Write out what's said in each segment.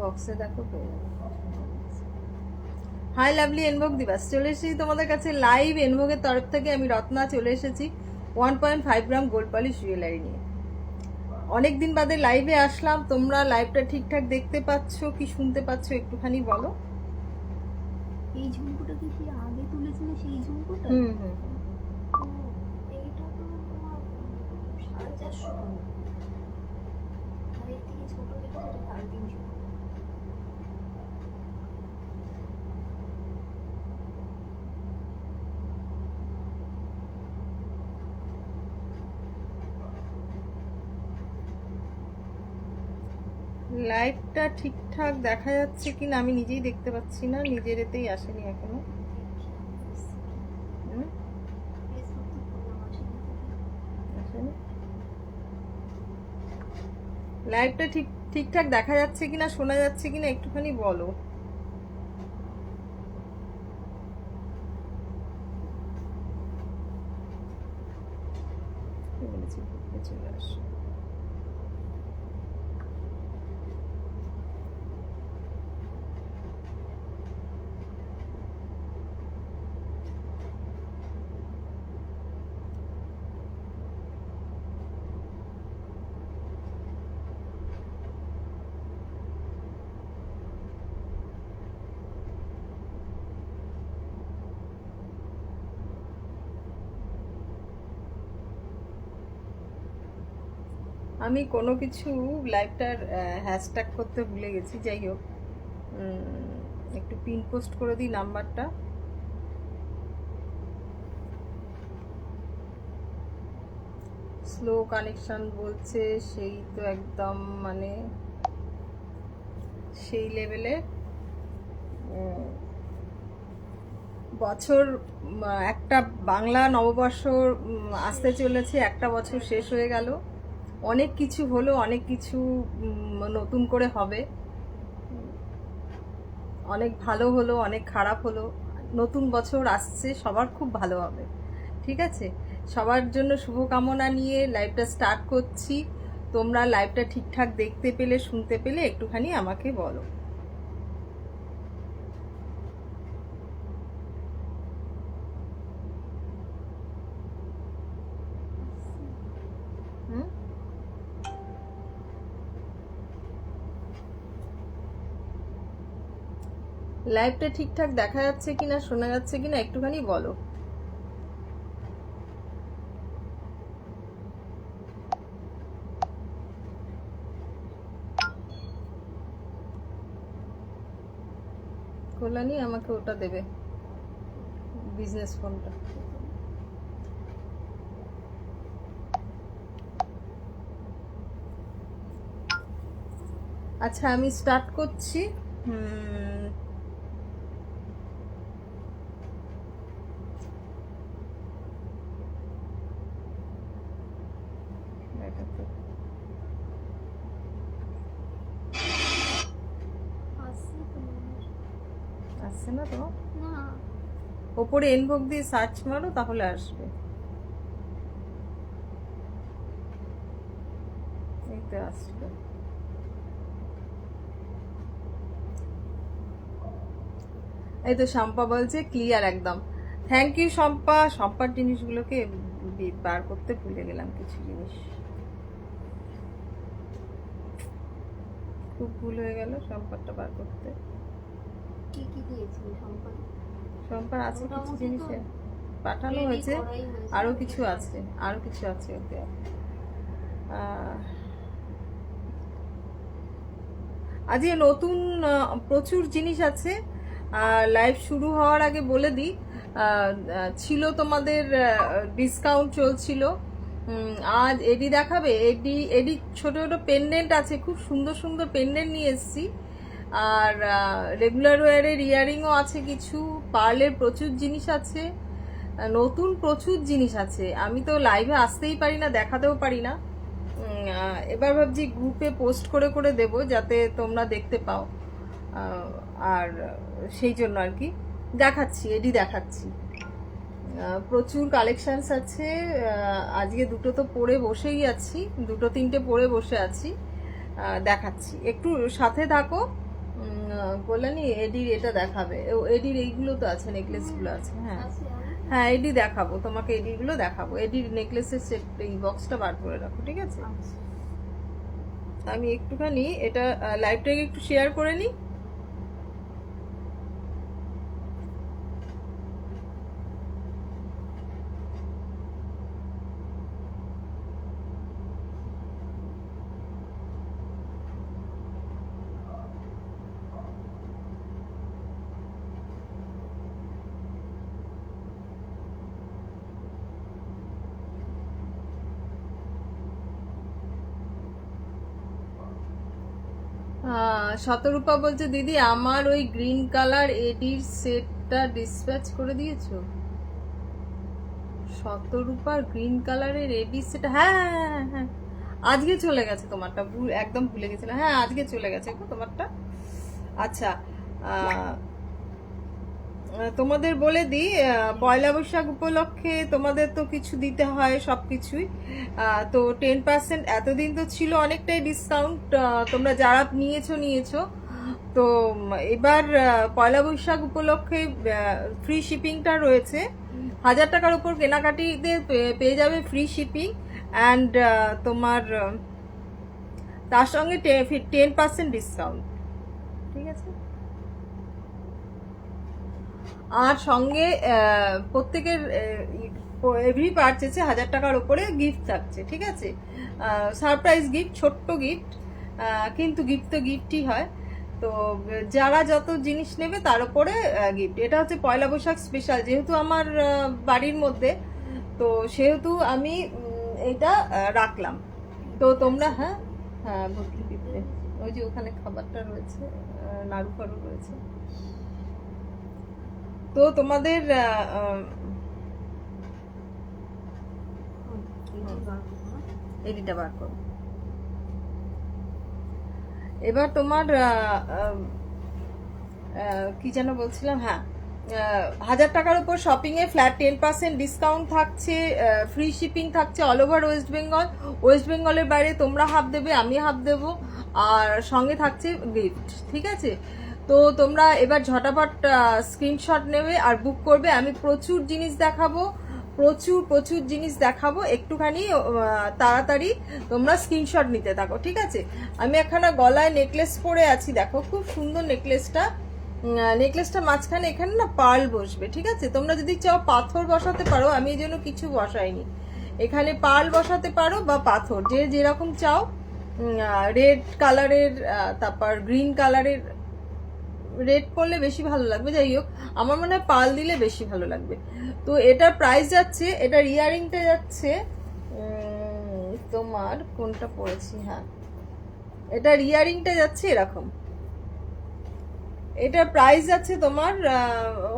বক্সে দেখো পেয়ে যাবে। হাই লাভলি এনভোগ দিবাস, চলে এসেছি তোমাদের কাছে লাইভ। এনভোগের তরফ থেকে আমি রত্না চলে এসেছি 1.5 গ্রাম গোল্ড পলিশ জুয়েলারি নিয়ে। অনেকদিন বাদে লাইভে আসলাম। তোমরা লাইভটা ঠিকঠাক দেখতে পাচ্ছ কি শুনতে পাচ্ছ একটুখানি বলো। এই ঝুমকুটা কি সেই আগে তুলেছিলে সেই ঝুমকুটা? হুম হুম ও, এইটা তো তোমার 450 টাকা। আর এর থেকে ছোট যেটা সেটা 350। লাইভটা ঠিকঠাক দেখা যাচ্ছে কিনা আমি নিজেই দেখতে পাচ্ছি না, নিজের এতেই আসেনি এখনো। হুম, ফেসবুক তো করলাম আসেনি। আসেনি। লাইভটা ঠিকঠাক দেখা যাচ্ছে কিনা শোনা যাচ্ছে কিনা একটুখানি বলো। কি বলেছি? চলে আসো। আমি কোনো কিছু লাইভটার হ্যাশট্যাগ করতে ভুলে গেছি, যাই হোক একটু পিন পোস্ট করে দিই নাম্বারটা। স্লো কানেকশন বলছে, সেই তো একদম মানে সেই লেভেলে বছর একটা বাংলা নববর্ষ আসতে চলেছে, একটা বছর শেষ হয়ে গেল। অনেক কিছু হলো, অনেক কিছু নতুন করে হবে, অনেক ভালো হলো, অনেক খারাপ হলো। নতুন বছর আসছে, সবার খুব ভালো হবে, ঠিক আছে? সবার জন্য শুভকামনা নিয়ে লাইভটা স্টার্ট করছি। তোমরা লাইভটা ঠিকঠাক দেখতে পেলে শুনতে পেলে একটুখানি আমাকে বলো। হুম, লাইভটা ঠিকঠাক দেখা যাচ্ছে কিনা শোনা যাচ্ছে কিনা একটুখানি বলো। কল্যাণী আমাকে ওটা দেবে, বিজনেস ফোনটা। আচ্ছা আমি স্টার্ট করছি। আসছে তো মনে হয়। আসছে না তো? না, ওপরে এনভোগ দিয়ে সার্চ মারো তাহলে আসবে। এই তো আসলো। এই তো শম্পা বলছে ক্লিয়ার একদম। Thank you Shampa. শম্পার জিনিসগুলোকে বার করতে ভুলে গেলাম কিছু জিনিস, খুব ভুল হয়ে গেল শম্পারটা বার করতে। কি কি দিয়েছিল সম্পদ? শম্পার আছে কিছু মোটামুটি জিনিস তো পাঠানো ready হয়েছে, করাই হয়েছে। আরো কিছু আছে, আরো কিছু আছে ওতে। আজকে নতুন প্রচুর জিনিস আছে। লাইভ শুরু হওয়ার আগে বলে দিই, ছিল তোমাদের ডিসকাউন্ট চলছিল। আজ এডি দেখাবে, এডি এডি ছোট ছোট পেন্ডেন্ট আছে, খুব সুন্দর সুন্দর পেন্ডেন্ট নিয়ে এসেছি। আর রেগুলার ওয়ারের ইয়ারিংও আছে কিছু, পার্লের প্রচুর জিনিস আছে, নতুন প্রচুর জিনিস আছে। আমি তো লাইভে আসতেই পারি না, দেখাতেও পারি না। এবার ভাবছি গ্রুপে পোস্ট করে করে দেব যাতে তোমরা দেখতে পাও। আর সেই জন্য আর কি দেখাচ্ছি, এডি দেখাচ্ছি। প্রচুর কালেকশনস আছে। আজকে দুটো তো পরে বসেই আছি, দুটো তিনটে পরে বসে আছি। দেখাচ্ছি, একটু সাথে থাকো। কল্যাণী এডির এটা দেখাবে, এডির এইগুলো তো আছে, নেকলেসগুলো আছে। হ্যাঁ আছে হ্যাঁ, এডি দেখাবো তোমাকে, এডিগুলো দেখাবো। এডির নেকলেসের সেট, এই বক্সটা বার করে রাখো, ঠিক আছে? আমি একটুখানি এটা লাইভটাকে একটু শেয়ার করে নিই। শতরূপা বলছে দিদি আমার ওই গ্রিন কালার এডির সেটটা ডিসপ্যাচ করে দিয়েছো। শতরূপার গ্রিন কালারের এডি সেট, হ্যাঁ হ্যাঁ হ্যাঁ হ্যাঁ, আজকে চলে গেছে তোমারটা, একদম ভুলে গেছিলাম। হ্যাঁ আজকে চলে গেছে গো তোমারটা। আচ্ছা, তোমাদের বলে দিই, পয়লা বৈশাখ উপলক্ষে তোমাদের তো কিছু দিতে হয় সব কিছুই। তো 10% এতদিন তো ছিল অনেকটাই ডিসকাউন্ট, তোমরা যারা নিয়েছো। তো এবার পয়লা বৈশাখ উপলক্ষে ফ্রি শিপিংটা রয়েছে। 1000 টাকার উপর কেনাকাটিতে পেয়ে যাবে ফ্রি শিপিং, অ্যান্ড তোমার তার সঙ্গে 10% ডিসকাউন্ট, ঠিক আছে? আর সঙ্গে প্রত্যেকের এভরি পারচেসে 1000 টাকার উপরে গিফট থাকছে, ঠিক আছে? সারপ্রাইজ গিফট, ছোট্ট গিফট, কিন্তু গিফট তো গিফটই হয়। তো যারা যত জিনিস নেবে তার উপরে গিফট। এটা হচ্ছে পয়লা বৈশাখ স্পেশাল, যেহেতু আমার বাড়ির মধ্যে, তো সেহেতু আমি এটা রাখলাম। তো তোমরা হ্যাঁ হ্যাঁ ভর্তি দিতে, ওই যে ওখানে খাবারটা রয়েছে, নাড়ু ফাড়ু রয়েছে। তো তোমাদের এডিটা বার করো। এবার তোমার কি যেন বলছিলাম, হ্যাঁ 1000 টাকার উপর শপিং এ ফ্ল্যাট 10% ডিসকাউন্ট থাকছে, ফ্রি শিপিং থাকছে all over West Bengal. West বেঙ্গলের বাইরে তোমরা হাফ দেবে, আমি হাফ দেবো, আর সঙ্গে থাকছে গিফট, ঠিক আছে? তো তোমরা এবার ঝটাপট স্ক্রিনশট নেবে আর বুক করবে। আমি প্রচুর জিনিস দেখাবো, প্রচুর জিনিস দেখাবো, একটুখানি তাড়াতাড়ি তোমরা স্ক্রিনশট নিতে থাকো, ঠিক আছে? আমি একখানা গলায় নেকলেস পরে আছি, দেখো খুব সুন্দর নেকলেসটা। নেকলেসটা মাঝখানে এখানে না পার্ল বসবে, ঠিক আছে? তোমরা যদি চাও পাথর বসাতে পারো, আমি এই জন্য কিছু বসাইনি। এখানে পার্ল বসাতে পারো বা পাথর, যে যেরকম চাও। রেড কালারের, তারপর গ্রিন কালারের, রেড করলে বেশি ভালো লাগবে, যাই হোক আমার মনে হয় পাল দিলে বেশি ভালো লাগবে। তো এটার প্রাইস যাচ্ছে, এটার ইয়ারিংটা যাচ্ছে তোমার, কোনটা পড়েছি, হ্যাঁ এটার ইয়ারিংটা যাচ্ছে এরকম। এটার প্রাইস যাচ্ছে তোমার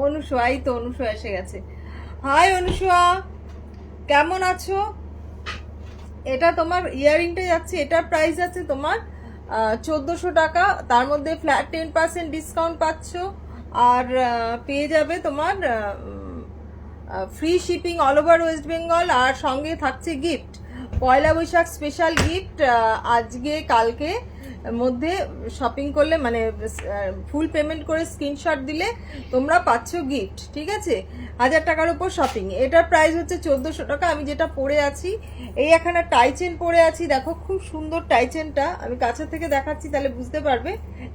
অনুষা, এই তো অনুষা এসে গেছে। হাই অনুষা, কেমন আছো? এটা তোমার ইয়ারিংটা যাচ্ছে, এটার প্রাইস যাচ্ছে তোমার 1400 টাকা। তার মধ্যে ফ্ল্যাট 10% ডিসকাউন্ট পাচ্ছ, আর পেয়ে যাবে তোমার free shipping all over West Bengal, আর সঙ্গে থাকছে gift, Poila Boishakh special gift. আজকে কালকে মধ্যে শপিং করলে, মানে ফুল পেমেন্ট করে স্ক্রিনশট দিলে তোমরা পাচ্ছ গিফট, ঠিক আছে? 1000 টাকার উপর শপিং। এটার প্রাইস হচ্ছে 1400 টাকা। আমি যেটা পরে আছি, এই এখানে টাই চেন পরে আছি, দেখো খুব সুন্দর টাই চেনটা, আমি কাছে থেকে দেখাচ্ছি তাহলে বুঝতে পারবে।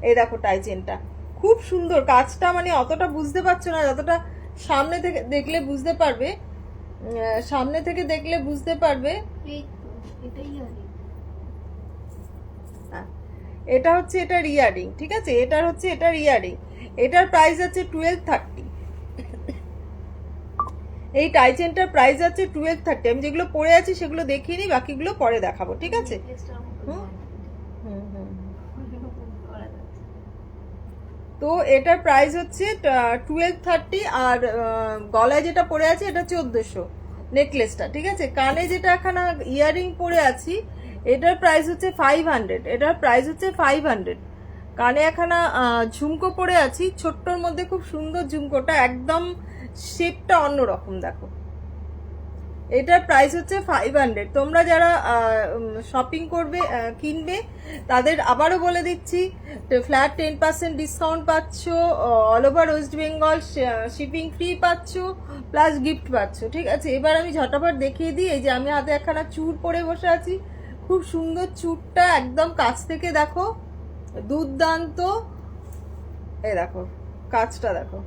এই দেখো টাই চেনটা খুব সুন্দর, কাজটা মানে অতটা বুঝতে পারছো না, যতটা সামনে থেকে দেখলে বুঝতে পারবে। সামনে থেকে দেখলে বুঝতে পারবে। এটা হচ্ছে এটার ইয়ারিং, ঠিক আছে? এটার হচ্ছে এটার ইয়ারিং। এটার প্রাইস আছে 1230। এই টাই চেনটার প্রাইস আছে 1230। আমি যেগুলো পরে আছি সেগুলো দেখিয়ে নিই, বাকিগুলো পরে দেখাবো, ঠিক আছে? তো এটার প্রাইস হচ্ছে 1230, আর গলায় যেটা পরে আছে এটা 1400 নেকলেসটা, ঠিক আছে? কানে যেটা এখানে ইয়ারিং পরে আছি এটার প্রাইস হচ্ছে 500। এটার প্রাইস হচ্ছে 500। কানে এখানে ঝুমকো পরে আছি, ছোট্টর মধ্যে খুব সুন্দর ঝুমকোটা, একদম শেপটা অন্যরকম, দেখো এটার প্রাইস হচ্ছে 500। তোমরা যারা শপিং করবে কিনবে তাদের আবারও বলে দিচ্ছি, ফ্ল্যাট 10% ডিসকাউন্ট পাচ্ছ, all over West Bengal shipping free পাচ্ছ, প্লাস গিফট পাচ্ছ। ঠিক আছে, এবার আমি ঝটাপট দেখিয়ে দিই। এই যে আমি হাতে একখানা চুড় পরে বসে আছি, খুব সুন্দর চুড়টা, একদম কাছ থেকে দেখো, দুর্দান্ত। এই দেখো কাজটা দেখো,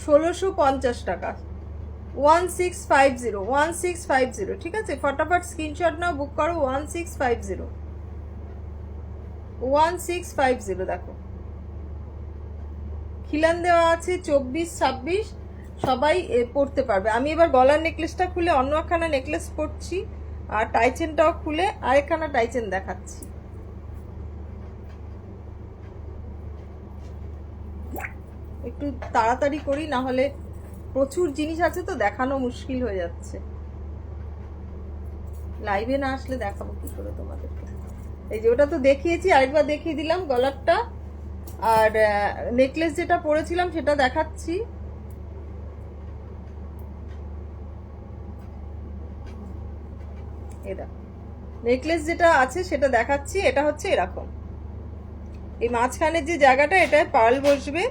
1650 টাকা, 1650, 1650। ঠিক আছে, ফটাফট স্ক্রিনশট নাও, বুক করো, 1650, 1650। দেখো খিলান দেওয়া আছে 24-26, সবাই পড়তে পারবে। আমি এবার গলার নেকলেসটা খুলে অন্য একখানা নেকলেস পরছি, আর টাইচেনটাও খুলে আরেকখানা টাইচেন দেখাচ্ছি। একটু তাড়াতাড়ি করি, না হলে প্রচুর জিনিস আছে তো দেখানো মুশকিল হয়ে যাচ্ছে। লাইভে না আসলে দেখাবো কি করে তোমাদেরকে। এই যে ওটা তো দেখিয়েছি, আরেকবার দেখিয়ে দিলাম গলারটা, আর নেকলেস যেটা পরেছিলাম সেটা দেখাচ্ছি। এই দেখো নেকলেস যেটা আছে সেটা দেখাচ্ছি। এটা হচ্ছে এরকম, এই মাঝখানের যে জায়গাটা, এটায় পার্ল বসবে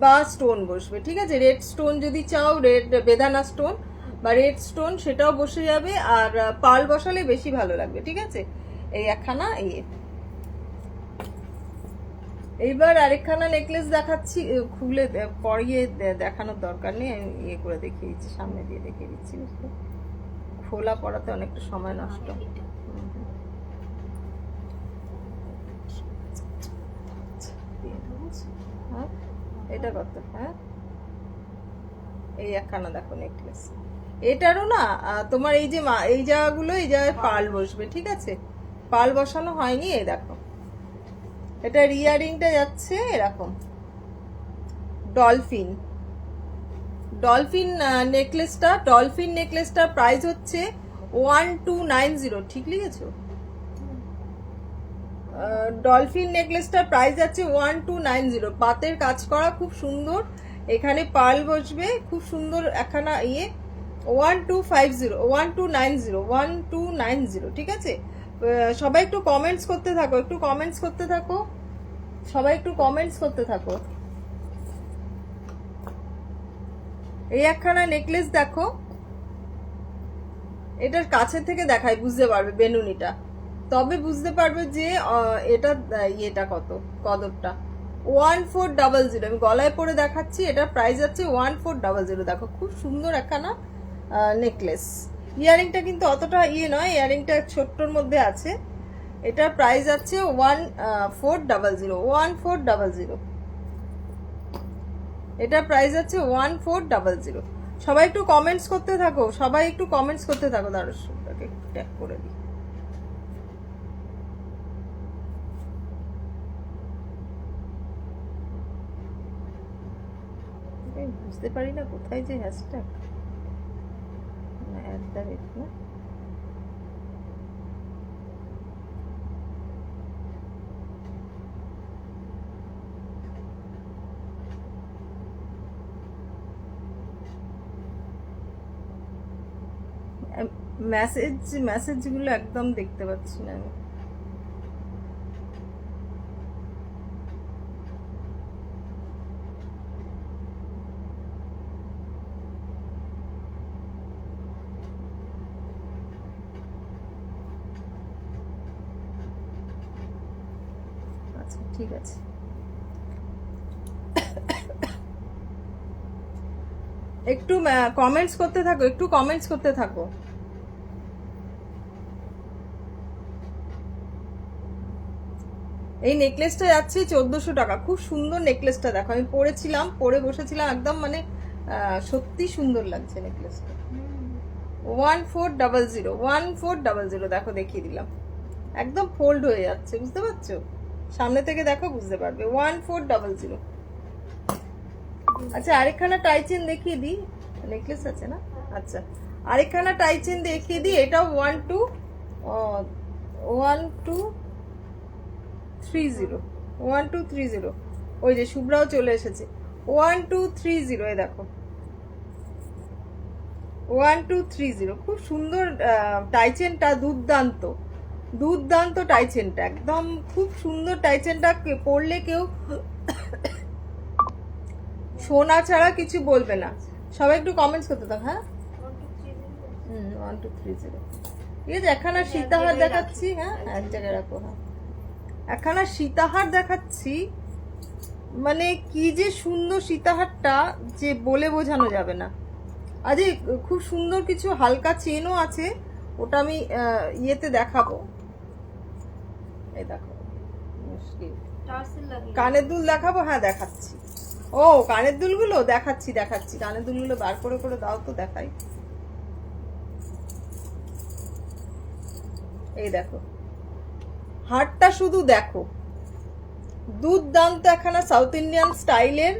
বা স্টোন বসবে। ঠিক আছে, রেড স্টোন যদি চাও, রেড বেদানা স্টোন বা রেড স্টোন, সেটাও বসে যাবে, আর পার্ল বসালে বেশি ভালো লাগবে। ঠিক আছে, এই একখানা এইবার আরেকখানা নেকলেস দেখাচ্ছি, খুলে পরিয়ে দেখানোর দরকার নেই, আমি ইয়ে করে দেখিয়ে দিচ্ছি, সামনে দিয়ে দেখিয়ে দিচ্ছি। বুঝলে, খোলা পড়াতে অনেকটা সময় নষ্ট। হ্যাঁ, এটা কত? হ্যাঁ, এই একখানা দেখো নেকলেস, এটারও না তোমার এই যে এই জায়গাগুলো, এই জায়গায় পার্ল বসবে। ঠিক আছে, পার্ল বসানো হয়নি। এই দেখো, এটা ইয়ারিংটা যাচ্ছে এরকম ডলফিন, ডলফিন নেকলেসটা, ডলফিন নেকলেসটার প্রাইস হচ্ছে 1290। ঠিক লিখেছো? ডলফিন নেকলেসটার প্রাইস আছে 1290। পাতের কাজ করা, খুব সুন্দর, এখানে পার্ল বসবে, খুব সুন্দর একখানা 1250, 1290, 1290। ঠিক আছে, সবাই একটু কমেন্টস করতে থাকো, একটু কমেন্টস করতে থাকো, সবাই একটু কমেন্টস করতে থাকো। এই একখানা নেকলেস দেখো, এটার কাছে থেকে দেখাই, বুঝতে পারবে বেনুনিটা, তবে বুঝতে পারবে যে এটা ইয়েটা কত, কদরটা 1400। আমি গলায় পরে দেখাচ্ছি, এটার প্রাইস আছে 1400। দেখো খুব সুন্দর একখানা নেকলেস। ইয়ারিংটা কিন্তু অতটা ইয়ে নয়, ইয়ারিংটা ছোট্টর মধ্যে আছে। এটার প্রাইস আছে 1400, 1400। এটার প্রাইস আছে 1400। সবাই একটু কমেন্টস করতে থাকো, সবাই একটু কমেন্টস করতে থাকো। দাঁড়াটাকে ট্যাগ করে দিই। বুঝতে পারি না কোথায় যে হ্যাশট্যাগ, না মেসেজগুলো একদম দেখতে পাচ্ছি না আমি। আচ্ছা ঠিক আছে, একটু কমেন্টস করতে থাকো, একটু কমেন্টস করতে থাকো। এই নেকলেসটা যাচ্ছে 1400 টাকা। খুব সুন্দর নেকলেসটা দেখো, আমি পরেছিলাম, পরে বসেছিলাম, একদম মানে সত্যি সুন্দর লাগছে নেকলেসটা। 1400, 1400। দেখো দেখিয়ে দিলাম, একদম ফোল্ড হয়ে যাচ্ছে, বুঝতে পারছো? সামনে থেকে দেখো, বুঝতে পারবে। 1400। আচ্ছা আরেকখানা টাইচেন দেখিয়ে দিই, নেকলেস আছে না? আচ্ছা আরেকখানা টাইচেন দেখিয়ে দিই, এটাও 1230। ওই যে শুভ্রাও চলে এসেছে। 1230, এ দেখো 1230 খুব সুন্দর টাইচেনটা, দুর্দান্ত দুর্দান্ত টাইচেনটা, একদম খুব সুন্দর টাইচেনটা। পরলে কেউ সোনা ছাড়া কিছু বলবে না। সবাই একটু কমেন্টস করতে দাও। হ্যাঁ 1230 ঠিক আছে। একখানা সীতাহার দেখাচ্ছি। হ্যাঁ এক জায়গায় রাখো। হ্যাঁ একখানা সীতাহার দেখাচ্ছি, মানে কি যে সুন্দর সীতাহারটা, যে বলে বোঝানো যাবে না। আজকে খুব সুন্দর কিছু হালকা চেনও আছে, ওটা আমি ইয়েতে দেখাবো। এই দেখো টার্সেল লাগিয়ে কানের দুল দেখাবো। হ্যাঁ দেখাচ্ছি। ও কানের দুলগুলো দেখাচ্ছি। কানের দুলগুলো বার করে করে দাও তো, দেখাই। এই দেখো হারটা শুধু দেখো, দুর্দান্ত একখানা সাউথ ইন্ডিয়ান স্টাইলের,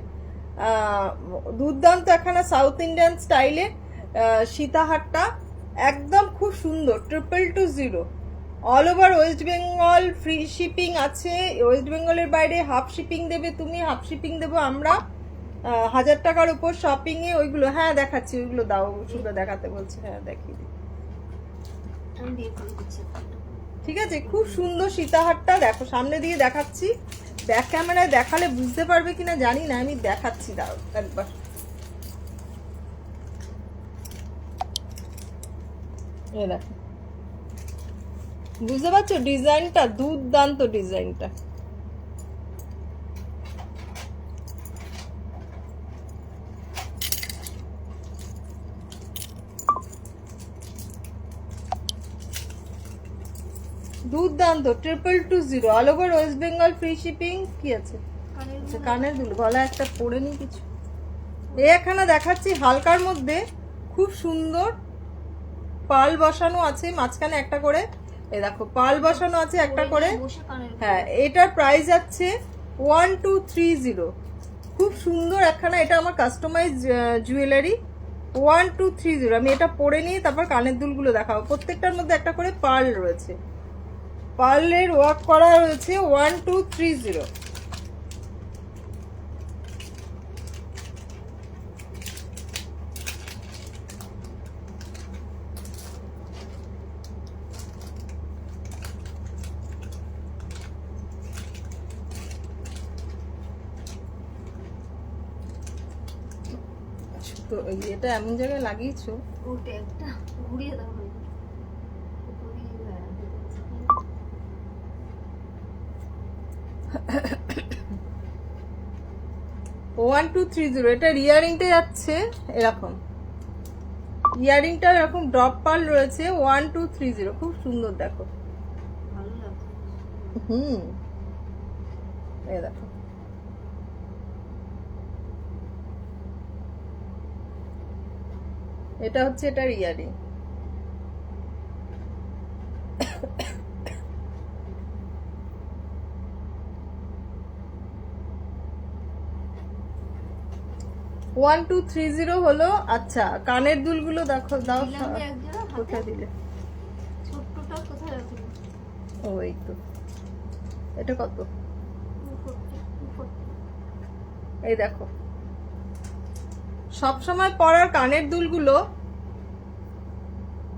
দুর্দান্ত একখানা সাউথ ইন্ডিয়ান স্টাইলের সীতাহারটা, একদম খুব সুন্দর। 2220 all over West Bengal, free shipping আছে। ওয়েস্ট বেঙ্গলের বাইরে হাফ শিপিং দেবে তুমি, হাফ শিপিং দেবো আমরা। 1000 টাকার উপর শপিং এ ওইগুলো। হ্যাঁ দেখাচ্ছি, ওইগুলো দাও, শুধু দেখাতে বলছে। হ্যাঁ দেখিয়ে দিই। আমি দিয়ে করে দিচ্ছি। ঠিক আছে, খুব সুন্দর সীতাহারটা দেখো, সামনে দিয়ে দেখাচ্ছি। ব্যাক ক্যামেরায় দেখালে বুঝতে পারবে কিনা জানি না, আমি দেখাচ্ছি, দাও একবার। এই দেখো, বুঝতে পারছো ডিজাইনটা, দুর্দান্ত ডিজাইনটা। দুর্দান্ত 2220 all over West Bengal, free shipping. কি আছে? কানের দুল, গলা একটা পরে নি কিছু। এখানে দেখাচ্ছি হালকার মধ্যে, খুব সুন্দর পাল বসানো আছে মাঝখানে একটা করে। এই দেখো পাল বসানো আছে একটা করে। হ্যাঁ এটার প্রাইস আছে 1230। খুব সুন্দর একখানা, এটা আমার কাস্টমাইজ জুয়েলারি। 1230। আমি এটা পরে নিয়ে তারপর কানের দুলগুলো দেখাবো। প্রত্যেকটার মধ্যে একটা করে পার্ল রয়েছে, পার্লের ওয়ার্ক করা রয়েছে। 1230। তো এটা এমন জায়গায় লাগিয়েছো, ওটা একটা ঘুরিয়ে দাও। 1230। এটার ইয়ারিংটা যাচ্ছে এরকম, ইয়ারিংটা এরকম ড্রপ পার্ল রয়েছে। 1230 খুব সুন্দর দেখো। ভালো লাগছে। এই দেখো, এটা হচ্ছে এটার earring. One two three zero হলো। আচ্ছা কানের দুলগুলো দেখো, দাও। দিলাম যে এক জোড়া হাতে। কোথায় দিলে? ছোট্টটা কোথায় রাখলি? ও এই তো। এটা কত? 240। এই দেখো, সব সময় পরার কানের দুলগুলো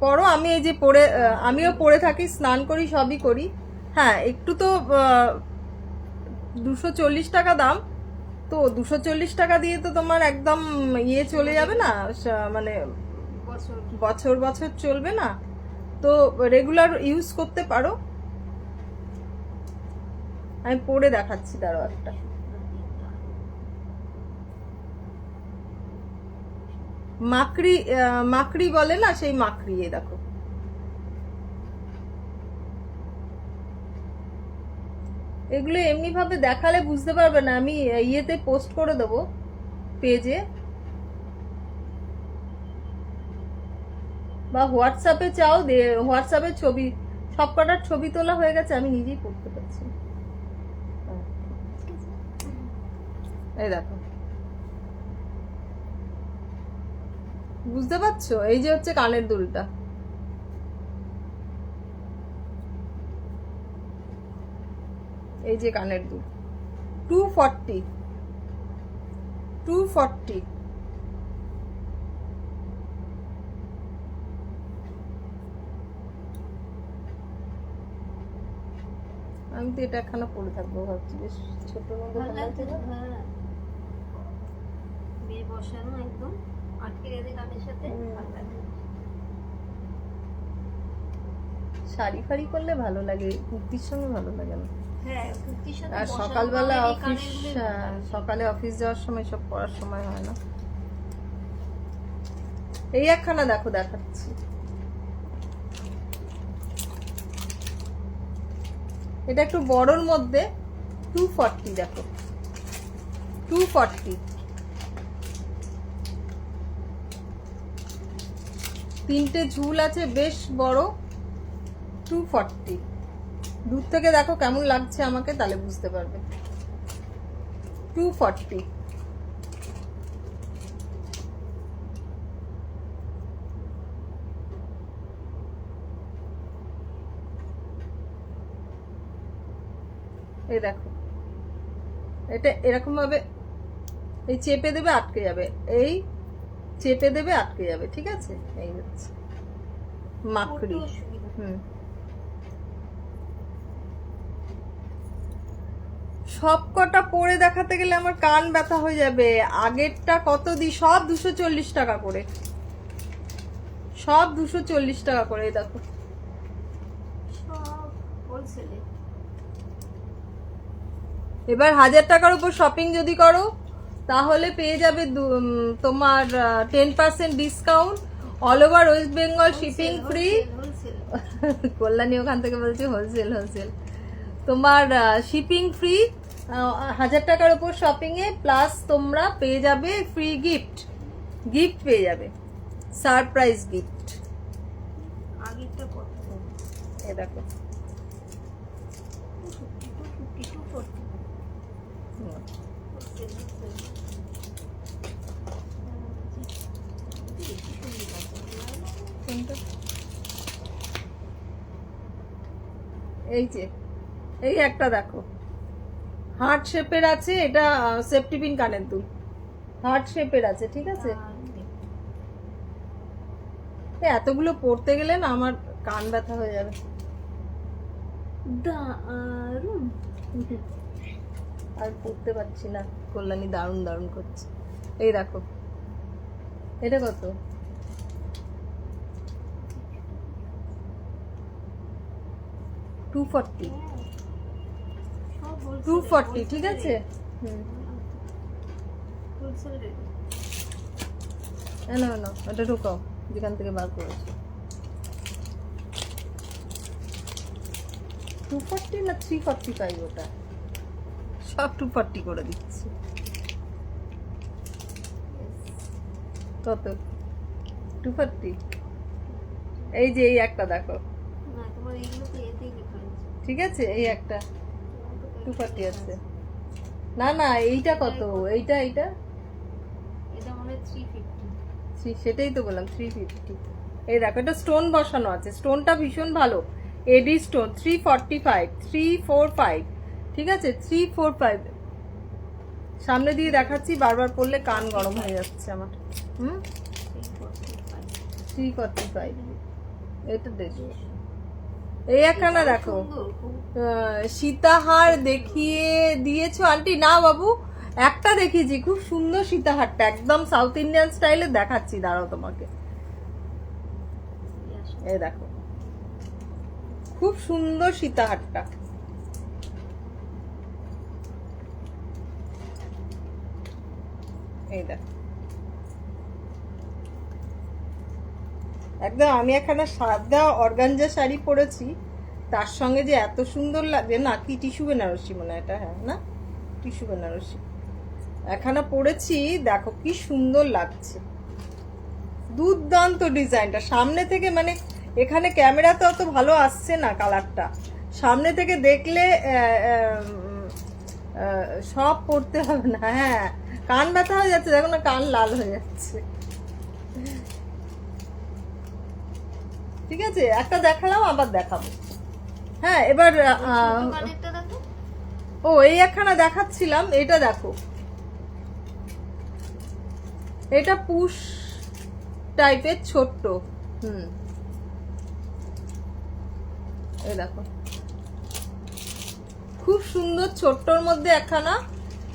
পরো। আমি এই যে পরে, আমিও পরে থাকি, স্নান করি, সবই করি। হ্যাঁ একটু তো 240 টাকা দাম, তো 240 টাকা দিয়ে তো তোমার একদম ইয়ে চলে যাবে না, মানে বছর বছর বছর চলবে না, তো রেগুলার ইউজ করতে পারো। আমি পরে দেখাচ্ছি, দাঁড়াও একটা। মাকড়ি, মাকড়ি বলে না, সেই মাকড়ি। এই দেখো, এগুলো এমনি ভাবে দেখালে বুঝতে পারবে না, আমি ইয়েতে পোস্ট করে দেবো পেজে, বা হোয়াটসঅ্যাপে চাও, হোয়াটসঅ্যাপে ছবি, সব কটার ছবি তোলা হয়ে গেছে, আমি নিজেই পড়তে পারছি। এই দেখো, বুঝতে পারছো? এই যে হচ্ছে কানের দুলটা, এই যে কানের দুল 240। আমি তো এটা একখানা পরে থাকবো ভাবছি, বেশ ছোটর মধ্যে ভালো ভালো লাগছে লাগছে তো? না? হ্যাঁ, বেশ বসানো একদম আটকে গেছে কানের সাথে। ভালো লাগছে। শাড়ি ফাড়ি করলে ভালো লাগে, কুর্তির সঙ্গে ভালো লাগে না। হ্যাঁ, কুর্তির সাথে আর বসানো সকালবেলা কানের এই অফিস, কানেরগুলোই ভালো লাগে। সকালে অফিস যাওয়ার সময় সব পরার সময় হয় না। এই একখানা দেখো, দেখাচ্ছি। এটা একটু বড়র মধ্যে 240, দেখো 240, 3টে ঝুল আছে, বেশ বড়, 240। দূর থেকে দেখো কেমন লাগছে আমাকে, তাহলে বুঝতে পারবে। 240। এই দেখো, এটা এরকম ভাবে এই চেপে দেবে, আটকে যাবে, এই চেপে দেবে, আটকে যাবে, ঠিক আছে? এই হচ্ছে মাকড়ি। পরতেও সুবিধা। হুম, সব কটা পরে দেখাতে গেলে আমার কান ব্যথা হয়ে যাবে। আগেরটা কত দি, সব 240 টাকা করে, সব 240 টাকা করে। এই দেখো, সব হোলসেলে। এবার 1000 টাকার উপর শপিং যদি করো তাহলে পেয়ে যাবে তোমার 10% discount, all over West Bengal shipping free. Wholesale. Kalyani ওখান থেকে বলছে হোলসেল, হোলসেল। তোমার শিপিং ফ্রি 1000 টাকার উপর শপিং এ, প্লাস তোমরা পেয়ে যাবে ফ্রি গিফট, গিফট পেয়ে যাবে, সারপ্রাইজ গিফট। আগেরটা কত? এই দেখো, 240। কোনটা? এই যে, এই একটা দেখো, হার্ট শেপের আছে, এটা সেফটি পিন কানের দুল, হার্ট শেপের আছে, ঠিক আছে? এতগুলো পড়তে গেলে না আমার কান ব্যথা হয়ে যাবে। দারুন। আর পড়তে পারছি না, কল্যাণী দারুণ দারুণ করছে। এই দেখো, এটা কত? 240, 240, ঠিক আছে? হুম, হোলসেল রেট। না না, এটা ঢুকাও যেখান থেকে বার করেছো। 240 না 345, ওটা সব 240 করে দিচ্ছি। কত? 240। এই যে এই একটা দেখো, না, তোমার এইগুলো তো এতেই লেখা আছে। ঠিক আছে? এই একটা 240 আছে। না না, এইটা কত? এইটা এইটা এটা মনে হয় 350। সেটাই তো বললাম 350। এই দেখো, এটা স্টোন বসানো আছে, স্টোনটা ভীষণ ভালো, এডি স্টোন। 345, 345, ঠিক আছে? 345। সামনে দিয়ে দেখাচ্ছি, বারবার পড়লে কান গরম হয়ে যাচ্ছে আমার। হুম, 345। এটা দেখো, এই একখানা দেখো, সীতাহার দেখিয়ে দিয়েছো আন্টি? না বাবু, একটা দেখিয়েছি, খুব সুন্দর সীতাহারটা, একদম সাউথ ইন্ডিয়ান স্টাইলে দেখাচ্ছি, দাঁড়াও তোমাকে। এই দেখো, খুব সুন্দর সীতাহারটা। এই দেখো, একদম আমি একখানা সাদা অর্গানজা শাড়ি পরেছি, তার সঙ্গে যে এত সুন্দর লাগে না, কি টিস্যু বেনারসি মনে হয় এটা, হ্যাঁ না, টিস্যু বেনারসি একখানা পরেছি, দেখো কি সুন্দর লাগছে, দুর্দান্ত ডিজাইনটা। সামনে থেকে মানে, এখানে ক্যামেরাতে অত ভালো আসছে না কালারটা, সামনে থেকে দেখলে সব পড়তে হবে না। হ্যাঁ, কান ব্যথা হয়ে যাচ্ছে, দেখো না, কান লাল হয়ে যাচ্ছে। ঠিক আছে, একটা দেখালাম, আবার দেখাবো। হ্যাঁ, এবার ও এই একখানা দেখাচ্ছিলাম, এটা দেখো, এটা পুশ টাইপের ছোট্ট। হুম, এই দেখো, খুব সুন্দর ছোট্টর মধ্যে একখানা।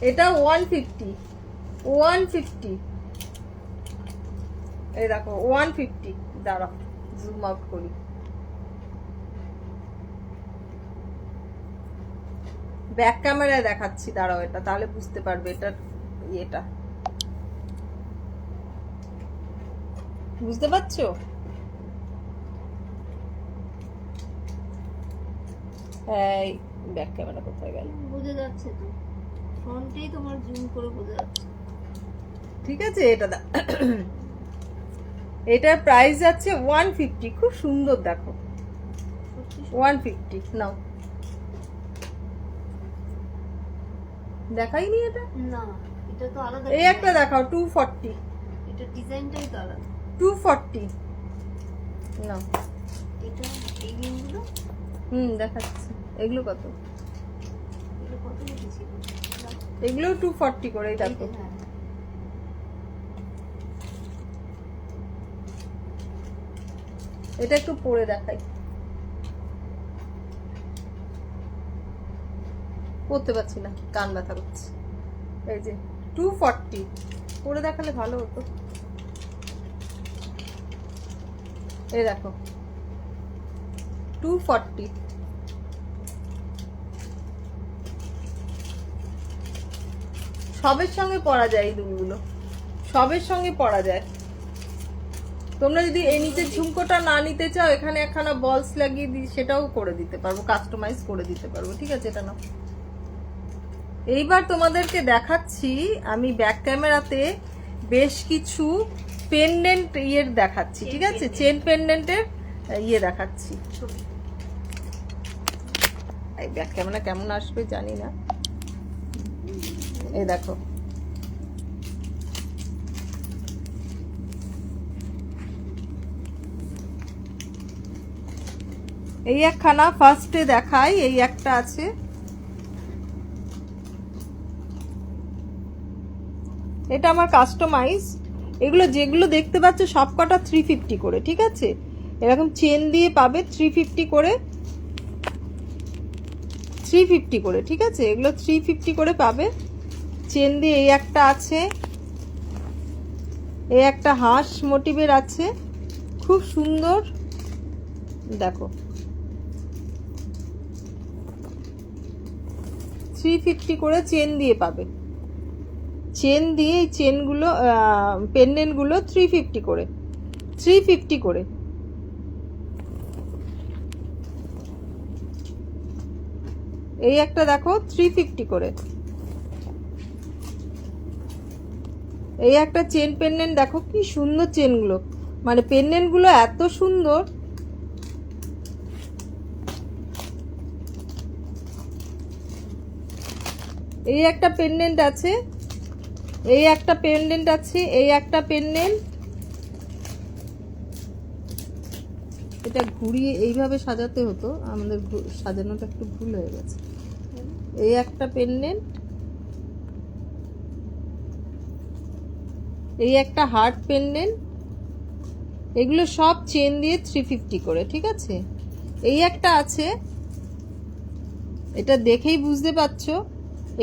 এটা 150, 150। এই দেখো 150। দাঁড়াও জুম আউট করি। ব্যাক ক্যামেরায় দেখাচ্ছি, দাঁড়াও, এটা তাহলে বুঝতে পারবে এটার ইয়েটা। বুঝতে পারছো? এই ব্যাক ক্যামেরা কোথায় গেল? বোঝা যাচ্ছে তো, ফ্রন্টেই তোমার জুম করে বোঝা যাচ্ছে। ঠিক আছে, এটা এটার প্রাইস যাচ্ছে 150। খুব সুন্দর দেখো, 150। নাও, দেখাইনি এটা? না, এটা তো আলাদা। এই একটা দেখাও 240। এটা ডিজাইনটাই তো আলাদা। 240 নাও। এটা এই রিংগুলো দেখাচ্ছি। এগুলো কত? এগুলো কত লিখেছিল? এগুলো 240 করে। এই দেখো, হ্যাঁ, এটা একটু পরে দেখাই। পড়তে পারছি না, কান ব্যথা করছে। এই যে 240 পরে দেখালে ভালো হতো। এই দেখো 240। সবের সঙ্গে পরা যায়, এই দুলগুলো সবের সঙ্গে পরা যায়। তোমরা যদি এই নিচের ঝুমকোটা না নিতে চাও, এখানে একখানা বলস লাগিয়ে দিই, সেটাও করে দিতে পারবো, কাস্টমাইজ করে দিতে পারবো। ঠিক আছে, এটা নাও। এইবার তোমাদেরকে দেখাচ্ছি আমি ব্যাক ক্যামেরাতে বেশ কিছু পেন্ডেন্ট ইয়ের দেখাচ্ছি। ঠিক আছে, চেন পেন্ডেন্টের ইয়ে দেখাচ্ছি। এই ব্যাক ক্যামেরা কেমন আসবে জানি না। এই দেখো, এই একখানা ফার্স্টে দেখাই। এই একটা আছে, এটা আমার কাস্টমাইজ। এগুলো যেগুলো দেখতে পাচ্ছ সবকটা 350 করে। ঠিক আছে, এরকম চেন দিয়ে পাবে 350 করে, 350 করে। ঠিক আছে, এগুলো 350 করে পাবে চেন দিয়ে। এই একটা আছে, এই একটা হাঁস মোটিভের আছে, খুব সুন্দর দেখো, 350 করে চেন দিয়ে পাবে। চেন দিয়ে এই চেনগুলো পেন্ডেন্টগুলো 350 করে, 350 করে। এই একটা দেখো 350 করে। এই একটা চেন পেন্ডেন্ট দেখো, কি সুন্দর চেনগুলো, মানে পেন্ডেন্টগুলো এত সুন্দর। এই একটা পেন্ডেন্ট আছে, এই একটা পেন্ডেন্ট আছে, এই একটা পেন্ডেন্ট। এটা ঘুরিয়ে এইভাবে সাজাতে হতো, আমাদের সাজানোটা একটু ভুল হয়ে গেছে। এই একটা পেন্ডেন্ট, এই একটা হার্ট পেন্ডেন্ট। এগুলো সব চেন দিয়ে 350 করে। ঠিক আছে, এই একটা আছে, এটা দেখেই বুঝতে পারছো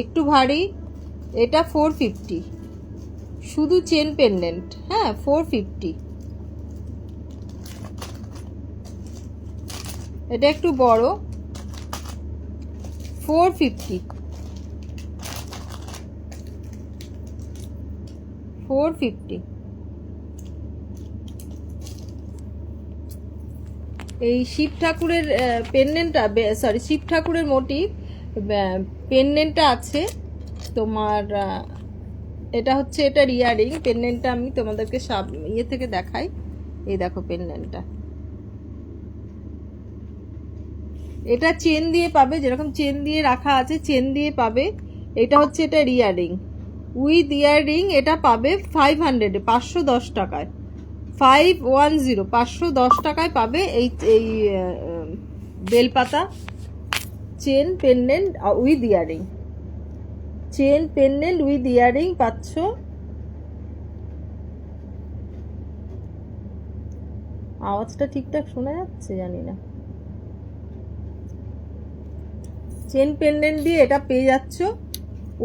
একটু ভারী। এটা 450, শুধু চেন পেন্ডেন্ট। হ্যাঁ, 450। এটা একটু বড়, 450, 450। এই শিব ঠাকুরের পেন্ডেন্টটা, সরি, শিব ঠাকুরের মোটিভ পেন্ডেন্টটা আছে তোমার। এটা হচ্ছে এটার ইয়ারিং। পেন্ডেন্টটা আমি তোমাদেরকে সব ইয়ে থেকে দেখাই। এই দেখো পেন্ডেন্টটা, এটা চেন দিয়ে পাবে, যেরকম চেন দিয়ে রাখা আছে চেন দিয়ে পাবে। এটা হচ্ছে এটার ইয়ারিং, উইথ ইয়ারিং। এটা পাবে 500, 510 টাকায়, 510, 510 টাকায় পাবে এই এই বেলপাতা chain pendant with earring. Chain pendant with earring পাচ্ছ। আওয়াজটা ঠিকঠাক শোনা যাচ্ছে জানি না। চেন পেন্ডেন্ট দিয়ে এটা পেয়ে যাচ্ছ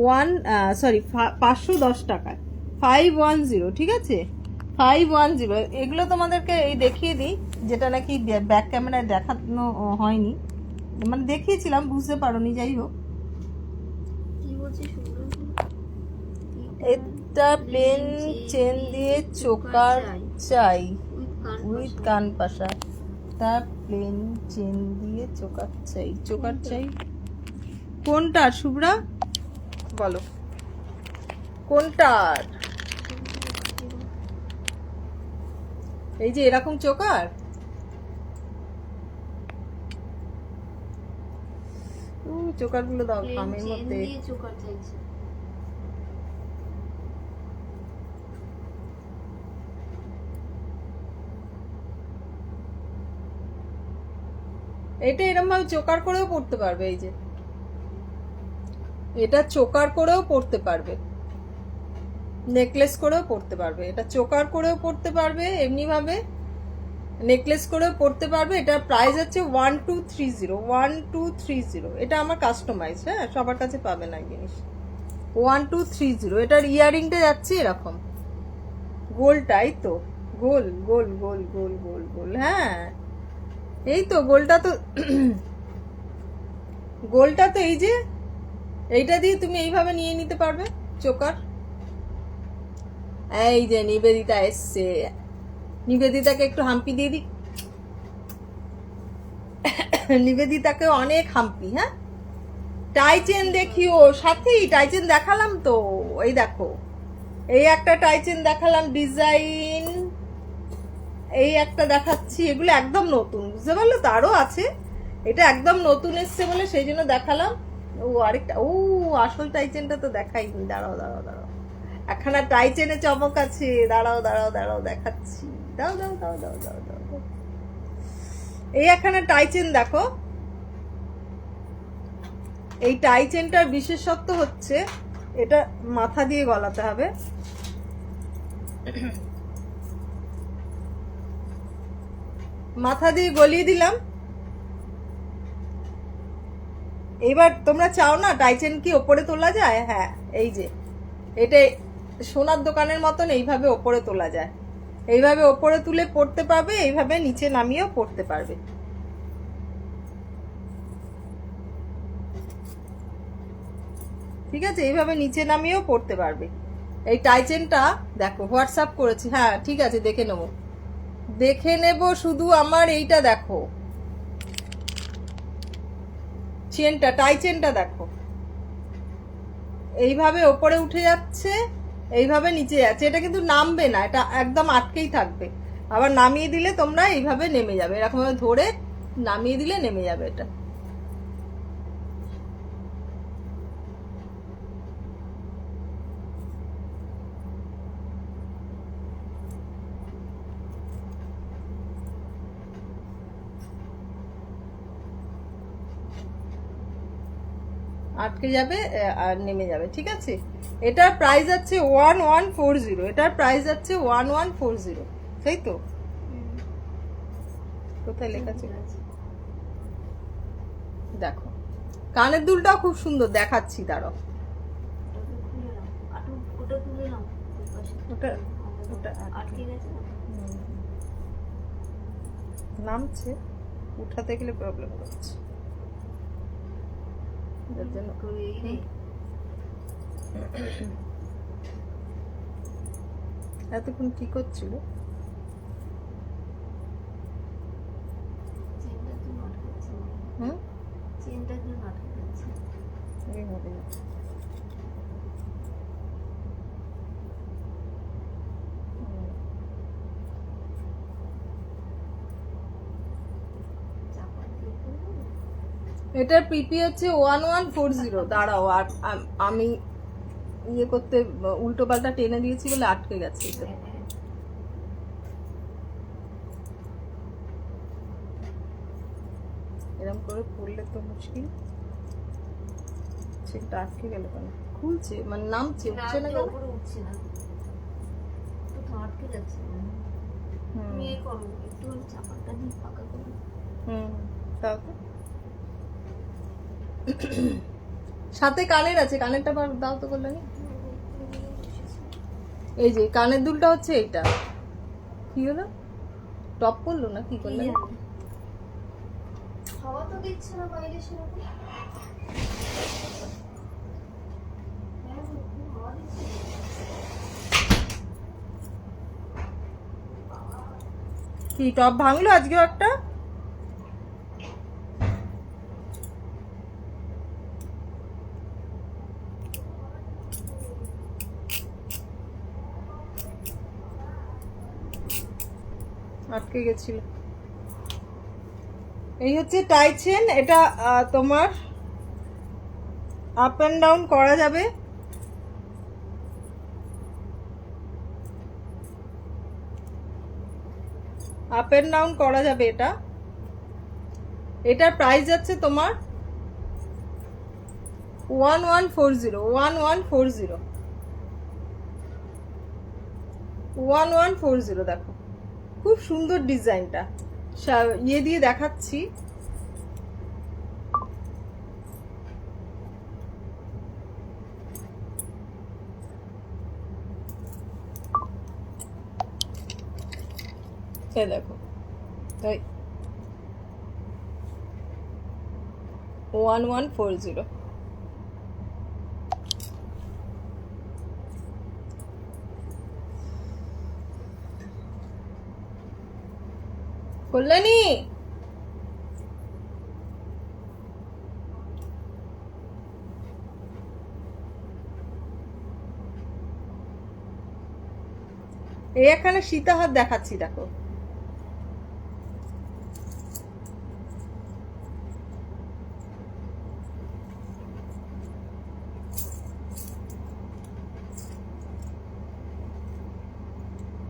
510 টাকায়, 510, ঠিক আছে, 510। এগুলো তোমাদেরকে এই দেখিয়ে দিই, যেটা নাকি ব্যাক ক্যামেরায় দেখানো হয়নি, মানে দেখিয়েছিলাম বুঝতে পারোনি, যাই হোক। কি বলছিস শুনলাম এটা প্লেন চেন দিয়ে চোকার চাই উইথ কান পাশা, তা প্লেন চেন দিয়ে চোকার চাই, চোকার চাই কোনটা শুভ্রা বলো, কোনটার? এই যে এরকম চোকার, চোকার গুলো দাও খামের মধ্যে। চোকার চাইছে। এটা এরকম ভাবে চোকার করেও পড়তে পারবে, এই যে এটা চোকার করেও পড়তে পারবে, নেকলেস করেও পড়তে পারবে, এটা চোকার করেও পড়তে পারবে, এমনি ভাবে নেকলেস করেও পড়তে পারবে। এটার প্রাইস হচ্ছে 1230। এটা আমার কাস্টমাইজ, হ্যাঁ, সবার কাছে পাবে না জিনিস। 1230। এটার ইয়ারিংটা যাচ্ছে এরকম গোলটাই তো, গোল গোল গোল গোল গোল গোল, হ্যাঁ এই তো গোলটা তো গোলটা তো এই যে এইটা দিয়ে তুমি এইভাবে নিয়ে নিতে পারবে চোকার। এই যে নিবেদিতা এসছে, নিবেদিতাকে একটু হাম্পি দিয়ে দিই, নিবেদিতাকে অনেক হাম্পি। হ্যাঁ, টাইচেন দেখিও, সাথেই টাইচেন দেখালাম তো, এই দেখো এই একটা টাইচেন দেখালাম ডিজাইন, এই একটা দেখাচ্ছি, এগুলো একদম নতুন, বুঝতে পারলো তো, আরো আছে, এটা একদম নতুন এসছে বলে সেই জন্য দেখালাম। ও আরেকটা, ও আসল টাইচেনটা তো দেখাইনি, দাঁড়াও দাঁড়াও দাঁড়াও, একখানা টাইচেনে চমক আছে, দাঁড়াও দাঁড়াও দাঁড়াও দেখাচ্ছি, দাও দাও দাও দাও দাও দাও, এই একখানা টাইচেন দেখো। এই টাইচেনটার বিশেষত্ব হচ্ছে এটা মাথা দিয়ে গলাতে হবে, মাথা দিয়ে গলিয়ে দিলাম। এবার তোমরা চাও না টাইচেন কি ওপরে তোলা যায়? হ্যাঁ, এই যে এটা সোনার দোকানের মতন এইভাবে ওপরে তোলা যায়, এইভাবে ওপরে তুলে পড়তে পারবে, এইভাবে নিচে নামিয়েও পড়তে পারবে। ঠিক আছে, এইভাবে নিচে নামিয়েও পড়তে পারবে। এই টাইচেনটা দেখো হোয়াটসঅ্যাপ করেছি, হ্যাঁ ঠিক আছে, দেখে নেবো, দেখে নেব, শুধু আমার এইটা দেখো, চেনটা টাইচেনটা দেখো, এইভাবে ওপরে উঠে যাচ্ছে, এইভাবে নিচে যাচ্ছে, এটা কিন্তু নামবে না, এটা একদম আটকেই থাকবে। আবার নামিয়ে দিলে তোমরা এইভাবে নেমে যাবে, এরকম ভাবে ধরে নামিয়ে দিলে নেমে যাবে এটা। আটকে যাবে আর নেমে যাবে, ঠিক আছে। এটার প্রাইস আছে 1140, এটার প্রাইস আছে 1140, তাই তো? কোথায় লেখা আছে দেখো, কানের দুলটাও খুব সুন্দর দেখাচ্ছি, দাঁড়াও, ওটা ওটা আটকে গেছে, নামছে, উঠাতে গেলে প্রবলেম হচ্ছে, এতক্ষণ কি করছিল? হুম, এইভাবে এটার পিপি হচ্ছে 1140। দাঁড়াও, আর আমি ইয়ে করতে উল্টো পাল্টা টেনে দিয়েছি বলে আটকে গেছে এটা। এরকম করে পড়লে তো মুশকিল, সেটা আটকে গেল কেন? খুলছে মানে নামছে, উঠছে না কেন? উঠছে না, তো আটকে যাচ্ছে। তুমি এই করো, একটু চাপাটা দিয়ে ফাঁকা করো। তাও তো সাথে কানের আছে, কানেরটা দাও তো কল্যাণী। এই যে কানের দুলটা হচ্ছে এইটা। কি হলো, টপ পড়লো না কি করলে? হাওয়া তো দিচ্ছে না বাইরে সেরকম। হাওয়া দিচ্ছে কি টপ ভাঙলো আজকেও একটা? আটকে গেছিল। এই হচ্ছে টাই চেন, এটা তোমার আপ এন্ড ডাউন করা যাবে। আপ এন্ড ডাউন করা যাবে এটা। এটার প্রাইস যাচ্ছে তোমার 1140 1140 1140। দেখো খুব সুন্দর ডিজাইনটা, ইয়ে দিয়ে দেখাচ্ছি। এই দেখো, তাই 1140। কল্যাণী এই এখানে সীতাহার দেখাচ্ছি, দেখো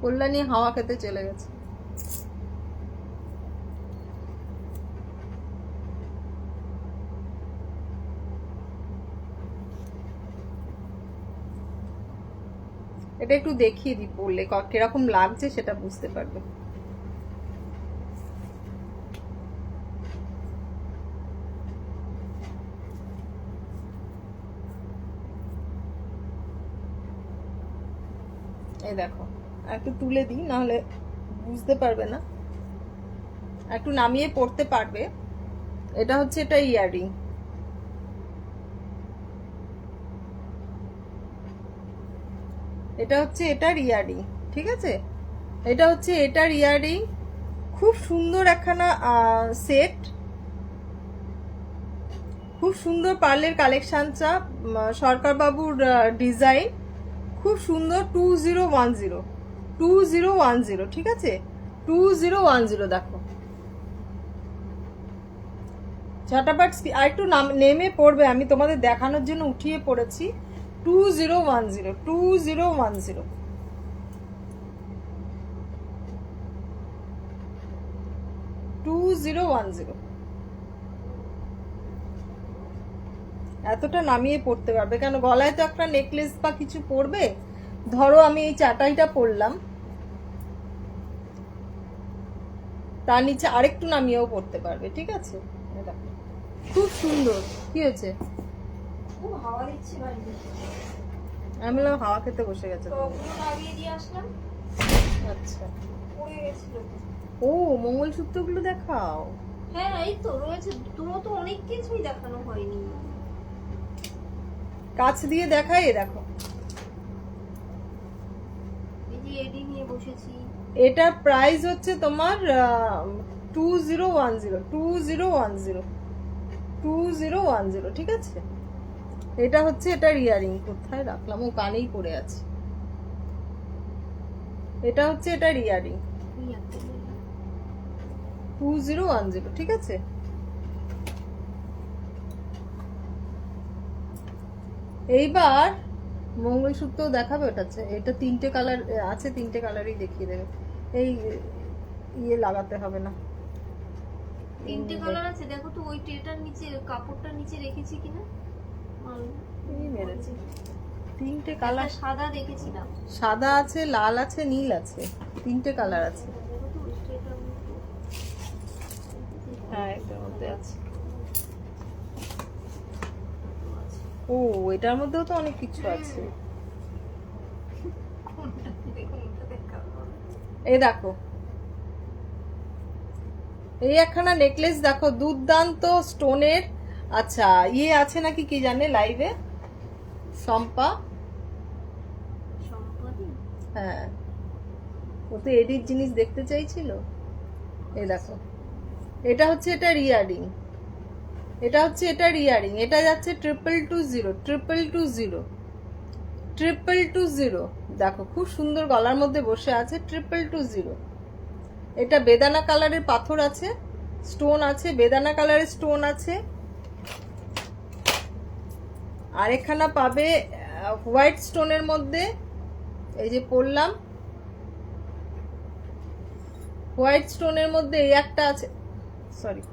কল্যাণী হাওয়া খেতে চলে গেছে। এটা একটু দেখিয়ে দিই, পড়লে কিরকম লাগছে সেটা বুঝতে পারবে। এই দেখো, একটু তুলে দিই নাহলে বুঝতে পারবে না, একটু নামিয়ে পড়তে পারবে। এটা হচ্ছে এটা ইয়াররিং, এটা হচ্ছে এটার ইয়াররিং, ঠিক আছে? এটা হচ্ছে এটার ইয়াররিং। খুব সুন্দর একখানা সেট, খুব সুন্দর পার্লের কালেকশনটা, সরকার বাবুর ডিজাইন, খুব সুন্দর। 2010 2010, ঠিক আছে? 2010। দেখো ঝাটাপাট আর একটু নেমে পড়বে, আমি তোমাদের দেখানোর জন্য উঠিয়ে পড়েছি। 2010 2010। এতটা নামিয়ে পড়তে পারবে কেন? গলায় তো একটা নেকলেস বা কিছু পরবে। ধরো আমি এই চাটাইটা পরলাম, তার নিচে আরেকটু নামিয়েও পড়তে পারবে, ঠিক আছে? খুব সুন্দর। কি হয়েছে? খুব হাওয়া দিচ্ছে বাইরে। আমি বললাম হাওয়া খেতে বসে গেছে। ওগুলো লাগিয়ে দিয়ে আসলাম। আচ্ছা, পড়ে গেছিল। ও মঙ্গলসূত্রগুলো দেখাও। হ্যাঁ এই তো রয়েছে, তোর তো অনেক কিছুই দেখানো হয়নি। কাছ দিয়ে দেখাই, দেখো এই যে এডি নিয়ে বসেছি। এটার প্রাইস হচ্ছে তোমার 2010, ঠিক আছে? এটা হচ্ছে এটার ইয়ারিং। কোথায় রাখলাম? ও কানেই পড়ে আছে। এটা হচ্ছে এটার ইয়ারিং 2010, ঠিক আছে? এইবার মঙ্গলসূত্র দেখাবে। ওটা আছে, এটা 3টে কালার আছে, 3টে কালারই দেখিয়ে দেবে। এই ইয়ে লাগাতে হবে না। 3টে কালার আছে, দেখো তো ওই ট্রেটার নিচে কাপড়টার নিচে রেখেছি কিনা। এই মেরেছে। 3টে কালার, সাদা দেখেছিলাম, সাদা আছে, লাল আছে, নীল আছে, 3টে কালার আছে। হ্যাঁ এটার মধ্যে আছে। ও এটার মধ্যেও তো অনেক কিছু আছে। কোনটা দেখুন, ওটা দেখাবো। এই দেখো, এই একখানা নেকলেস দেখো, দুর্দান্ত স্টোনের। আচ্ছা ইয়ে আছে নাকি কি জানে লাইভে, শম্পা। সম্পত্তি। হ্যাঁ, ও তো এডিট জিনিস দেখতে চাইছিল। এই দেখো, এটা হচ্ছে এটার ইয়ারিং, এটা হচ্ছে এটার ইয়ারিং। এটা যাচ্ছে 2220, 2220, 2220। দেখো খুব সুন্দর গলার মধ্যে বসে আছে, 2220। এটা বেদানা কালারের পাথর আছে, স্টোন আছে, বেদানা কালারের স্টোন আছে। আর এখানা পাবে হোয়াইট স্টোনের মধ্যে, এই যে পরলাম হোয়াইট স্টোনের মধ্যে এই একটা আছে, সরি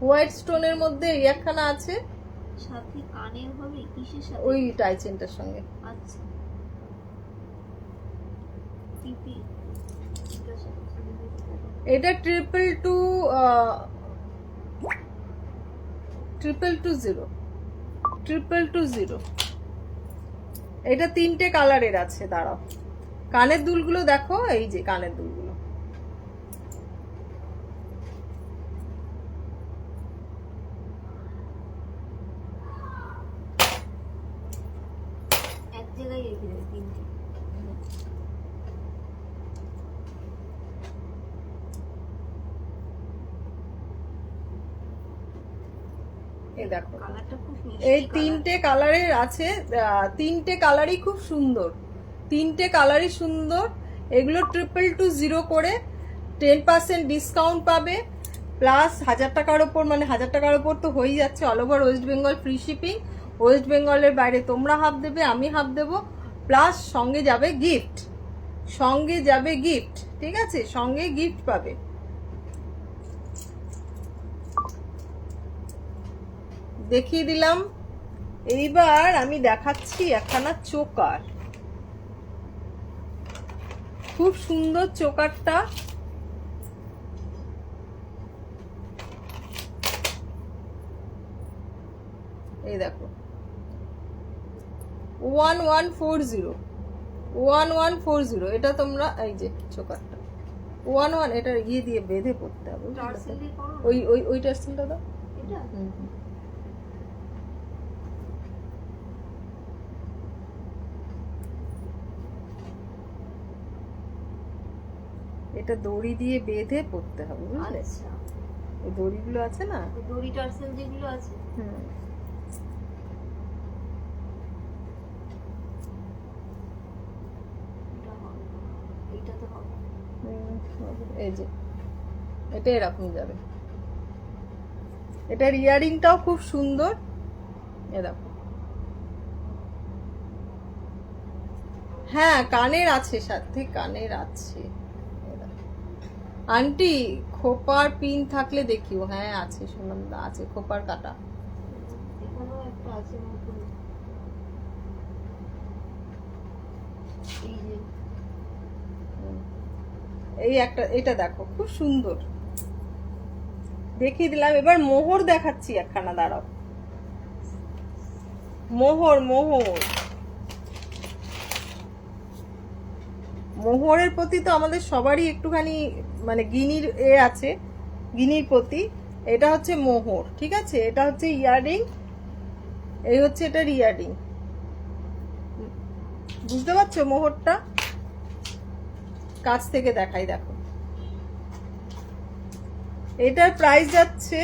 হোয়াইট স্টোনের মধ্যে এই একখানা আছে, সাথে কানের হবে কিসের সাথে? ওই টাই চেনটার সঙ্গে। আচ্ছা, টিপি। ঠিক আছে। এটা 2220। এটা 3টে কালারের আছে, দাঁড়াও। কানের দুলগুলো দেখো, এই যে কানের দুলগুলো, এক জায়গায় রেখে দেবে তিনটে। এই দেখো কালারটা খুব মিষ্টি এই কালার। 3টে কালারের আছে, 3টে কালারই খুব সুন্দর, 3টে কালারই সুন্দর। এগুলো 2220 করে 10% ডিসকাউন্ট পাবে, প্লাস 1000 টাকার ওপর, মানে 1000 টাকার ওপর তো হয়েই যাচ্ছে। All over West Bengal free shipping. West বেঙ্গলের বাইরে তোমরা হাফ দেবে, আমি হাফ দেবো, প্লাস সঙ্গে যাবে গিফট, সঙ্গে যাবে গিফট, ঠিক আছে, সঙ্গে গিফট পাবে। দেখিয়ে দিলাম। এইবার আমি দেখাচ্ছি একখানা চোকার, খুব সুন্দর চোকারটা। এই দেখো 1140, এটা তোমরা এই যে চোকারটা 11, এটা ইয়ে দিয়ে বেঁধে পড়তে হবে, বুঝলে তো? টার্সেল দিয়ে করো না? ওই টার্সেলটা দাও। এটা হুম। এটা দড়ি দিয়ে বেঁধে পড়তে হবে, বুঝলে? আচ্ছা, এই দড়িগুলো আছে না, ওই দড়ি টার্সেল যেগুলো আছে। হুম, এটা হবে না। এইটা তো হবে। এই যে এটা এরকম যাবে। এটার ইয়ারিংটাও খুব সুন্দর, এ দেখো। হ্যাঁ কানের আছে, সাথে কানের আছে। এ দেখো। আন্টি খোপার পিন থাকলে দেখিও। হ্যাঁ আছে, শুনলাম আছে খোপার কাটা। এখানেও একটা আছে নতুন। এই যে এই একটা, এটা দেখো খুব সুন্দর, দেখিয়ে দিলাম। এবার মোহর দেখাচ্ছি একখানা, দাঁড়াও। মোহর, মোহরের প্রতি তো আমাদের সবারই একটুখানি মানে গিনির আছে, গিনির প্রতি। এটা হচ্ছে মোহর, ঠিক আছে, এটা হচ্ছে ইয়ারিং, এই হচ্ছে এটার ইয়ারিং, বুঝতে পারছো মোহরটা? কাছ থেকে দেখাই, দেখো। এটার প্রাইস যাচ্ছে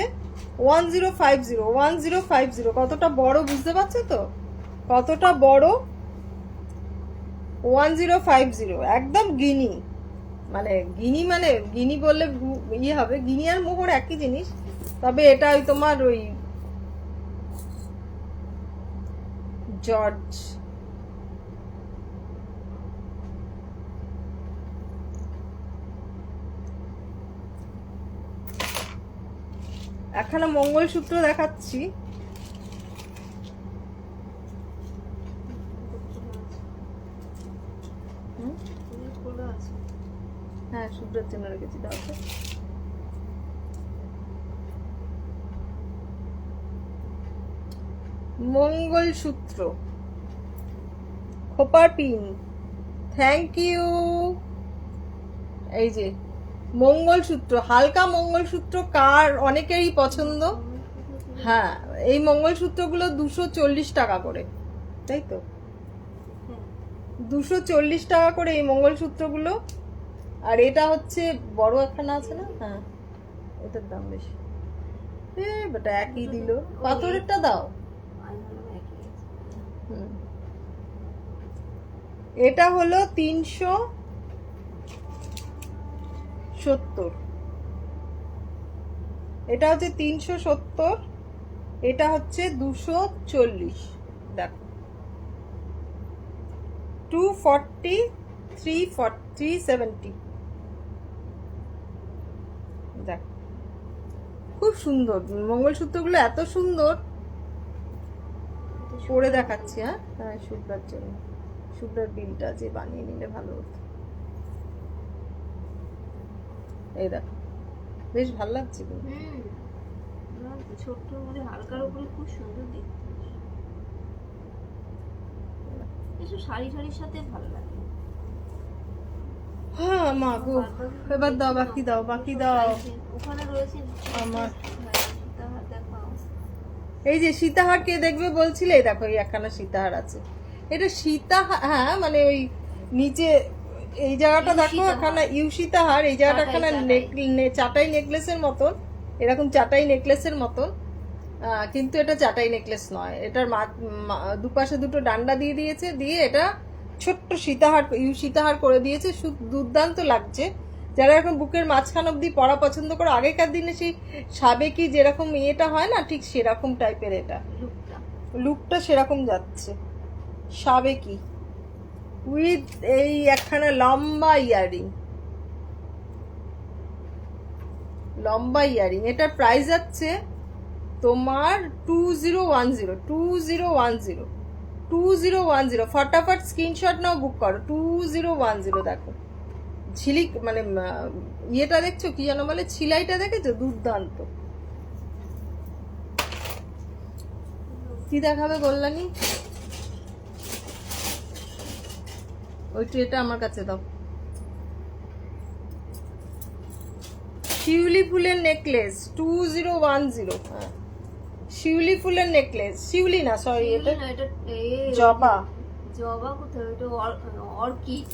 1050, কতটা বড় বুঝতে পারছো তো, কতটা বড়। 1050, একদম গিনি, মানে গিনি বললে ইয়ে হবে, গিনি আর মোহর একই জিনিস, তবে এটা ওই তোমার ওই জর্জ। একখানা মঙ্গলসূত্র দেখাচ্ছি, খোলা আছে। হ্যাঁ সূর্যের জন্য রেখেছি, দাও তো। মঙ্গলসূত্র, খোপার পিন, থ্যাংক ইউ। এই যে মঙ্গলসূত্র, হালকা মঙ্গলসূত্র কার অনেকেরই পছন্দ। হ্যাঁ, এই মঙ্গলসূত্রগুলো 240 টাকা করে, তাই তো? 240 টাকা করে এই মঙ্গলসূত্রগুলো। আর এটা হচ্ছে বড় একখানা আছে না, হ্যাঁ এটার দাম বেশি। বেটা একই দিল, পাথরেরটা দাও। এটা হলো 370, এটা হচ্ছে 370, এটা হচ্ছে 240। দেখো 240, 340, 70। দেখ খুব সুন্দর মঙ্গলসূত্রগুলো, এত সুন্দর। পরে দেখাচ্ছি। হ্যাঁ হ্যাঁ, শুভ্রার জন্য, শুভ্রার বিলটা যে বানিয়ে নিলে ভালো হতো। এই দেখো বেশ ভালো লাগছে কিন্তু। ছোট্ট মধ্যে হালকার উপরে খুব সুন্দর দেখতে। এসব শাড়ি শাড়ির সাথে ভালো লাগে। হ্যাঁ মা গো, এবার দাও, বাকি দাও, বাকি দাও। ওখানে রয়েছে আমার সীতাহার, দেখাও। এই যে সীতাহার কে দেখবে বলছিলে, এই দেখো এই একখানা সীতাহার আছে। এটা সীতাহার, হ্যাঁ মানে ওই নিচে এই জায়গাটা দেখো একখানা ইউ সীতাহার, এই জায়গাটা একখানা চাটাই নেকলেসের মতন, এরকম চাটাই নেকলেসের মতন। কিন্তু এটা চাটাই নেকলেস নয়, এটার দুপাশে দুটো ডান্ডা দিয়ে দিয়েছে, দিয়ে এটা ছোট্ট সীতাহার, ইউ সীতাহার করে দিয়েছে। দুর্দান্ত লাগছে। যারা এখন বুকের মাঝখান অব্দি পরা পছন্দ করে, আগেকার দিনে সেই সাবেকি যেরকম ইয়েটা হয় না, ঠিক সেরকম টাইপের এটা লুকটা সেরকম যাচ্ছে, সাবেকি উইথ এই একখানা লম্বা ইয়ারিং, লম্বা ইয়ারিং। এটার প্রাইস যাচ্ছে তোমার 2010, 2010, 2010। ফটাফট স্ক্রিনশট নাও, বুক করো। 2010 দেখো। ঝিলিক মানে ইয়েটা দেখছো, কি যেন বলে, ছিলাইটা দেখেছো, দুর্দান্ত। কি দেখাবে বললানি? ওই ট্রেটা আমার কাছে দাও। শিউলি ফুলের নেকলেস 2010। হ্যাঁ, শিউলি ফুলের নেকলেস, শিউলি না সরি, এটা জবা। জবা কোথায়? এটা অর্কিড,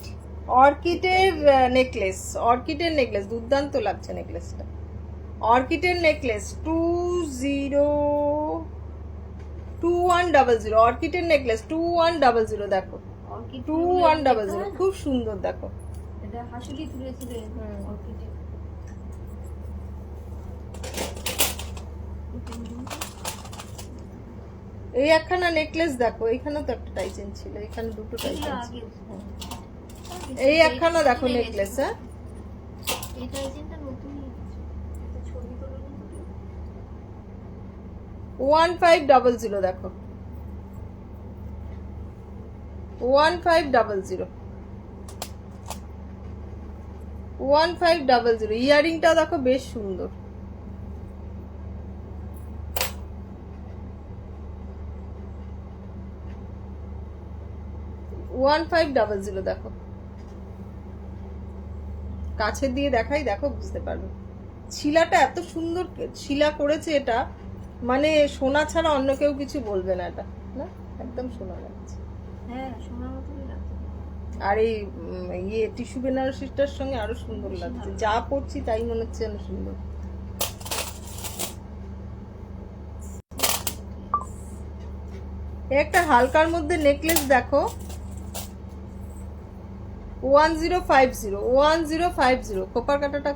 অর্কিডের নেকলেস, অর্কিডের নেকলেস দুর্দান্ত লাগছে নেকলেসটা। অর্কিডের নেকলেস 2100, অর্কিডের নেকলেস 2100। দেখো 2100, খুব সুন্দর। দেখো এটা হাসুলি তুলেছিলেন অর্কিডে। এই একখানা নেকলেস দেখো, এখানে তো একটা টাইচেন ছিল, এখানে দুটো টাইচেন ছিল। এই একখানা দেখো নেকলেস। হ্যাঁ, এই টাইচেনটা নতুন, এটা ছবি তুলে 1500। দেখো 1500, 1500। ইয়ারিংটা দেখো বেশ সুন্দর। $1500 দেখো, কাছে দিয়ে দেখাই, দেখো বুঝতে পারবে। ছিলাটা এত সুন্দর ছিলা করেছে এটা, মানে সোনা ছাড়া অন্য কেউ কিছু বলবে না। এটা না একদম সোনা লাগছে। হ্যাঁ, সোনার মতনই লাগছে। আর এই ইয়ে টিস্যু বেনারসিটার সঙ্গে আরো সুন্দর লাগছে, যা পড়ছি তাই মনে হচ্ছে যেন সুন্দর। একটা হালকার মধ্যে নেকলেস দেখো 1050, 1050। খোপার কাটাটা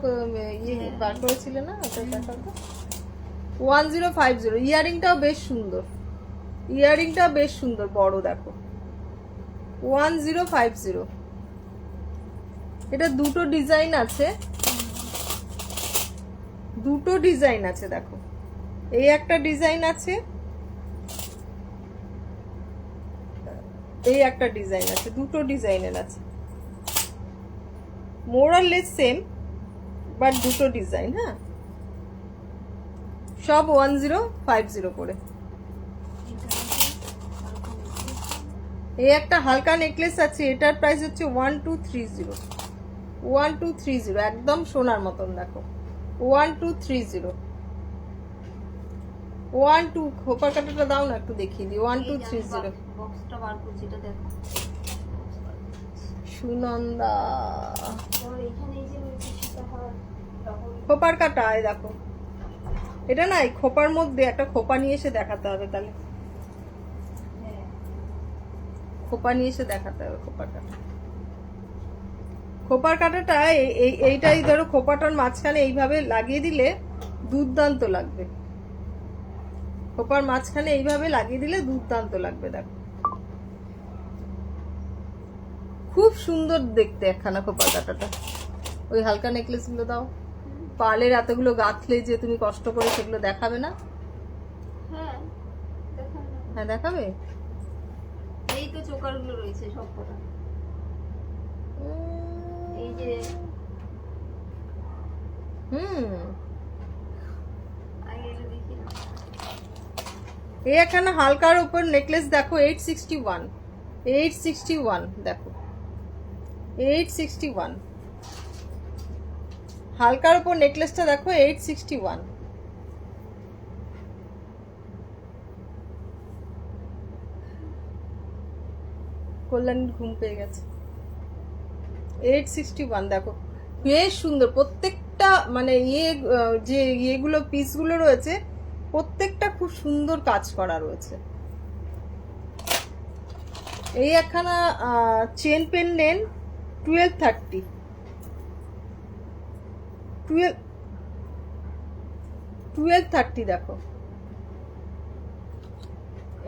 ইয়ে বার করেছিলে না, ওটা দেখাবো। 1050। ইয়ারিংটাও বেশ সুন্দর, ইয়ারিংটাও বেশ সুন্দর, বড় দেখো 1050। এটা দুটো ডিজাইন আছে, দুটো ডিজাইন আছে দেখো। এই একটা ডিজাইন আছে, এই একটা ডিজাইন আছে, দুটো ডিজাইনের আছে। মোর আর লেস সেম, বাট দুটো ডিজাইন। হ্যাঁ, সব 1050 করে। এই একটা হালকা নেকলেস আছে, এটার প্রাইস হচ্ছে 1230। 1230 একদম সোনার মতন দেখো। 1230। 12 খোপার কাটাটা দাও না একটু দেখিয়ে দিই। 1230। বক্সটা বার করছি, এটা দেখো। সুনন্দা আর এখানে এই যে রয়েছে সীতাহার, ডবল খোপার কাটা, এই দেখো। এটা না এই খোপার মধ্যে একটা খোপা নিয়ে এসে দেখাতে হবে, তাহলে হ্যাঁ খোপা নিয়ে এসে দেখাতে হবে খোপার কাটা। খোপার কাটাটা এইটাই ধরো, খোপাটার মাঝখানে এইভাবে লাগিয়ে দিলে দুর্দান্ত লাগবে। খোপার মাঝখানে এইভাবে লাগিয়ে দিলে দুর্দান্ত লাগবে। দেখো খুব সুন্দর দেখতে একখানা খোপার কাটাটা। ওই হালকা নেকলেস গুলো দাও। পার্লের এতগুলো গাঁথলে যে তুমি কষ্ট করে সেগুলো দেখাবে না? হ্যাঁ দেখান না। হ্যাঁ দেখাবে। এই তো চোকারগুলো রয়েছে সব কটা। এই যে আগে এটা দেখি না। এই একখানা হালকার উপর নেকলেস দেখো, 861। 861 দেখো, 861 হালকার উপর নেকলেসটা দেখো, 861। কল্যাণীর ঘুম পেয়ে গেছে। 861 দেখো, বেশ সুন্দর প্রত্যেকটা, মানে যে ইয়েগুলো পিসগুলো রয়েছে প্রত্যেকটা খুব সুন্দর কাজ করা রয়েছে। এই একখানা চেন পেন্ডেন্ট 1230। 1230 দেখো।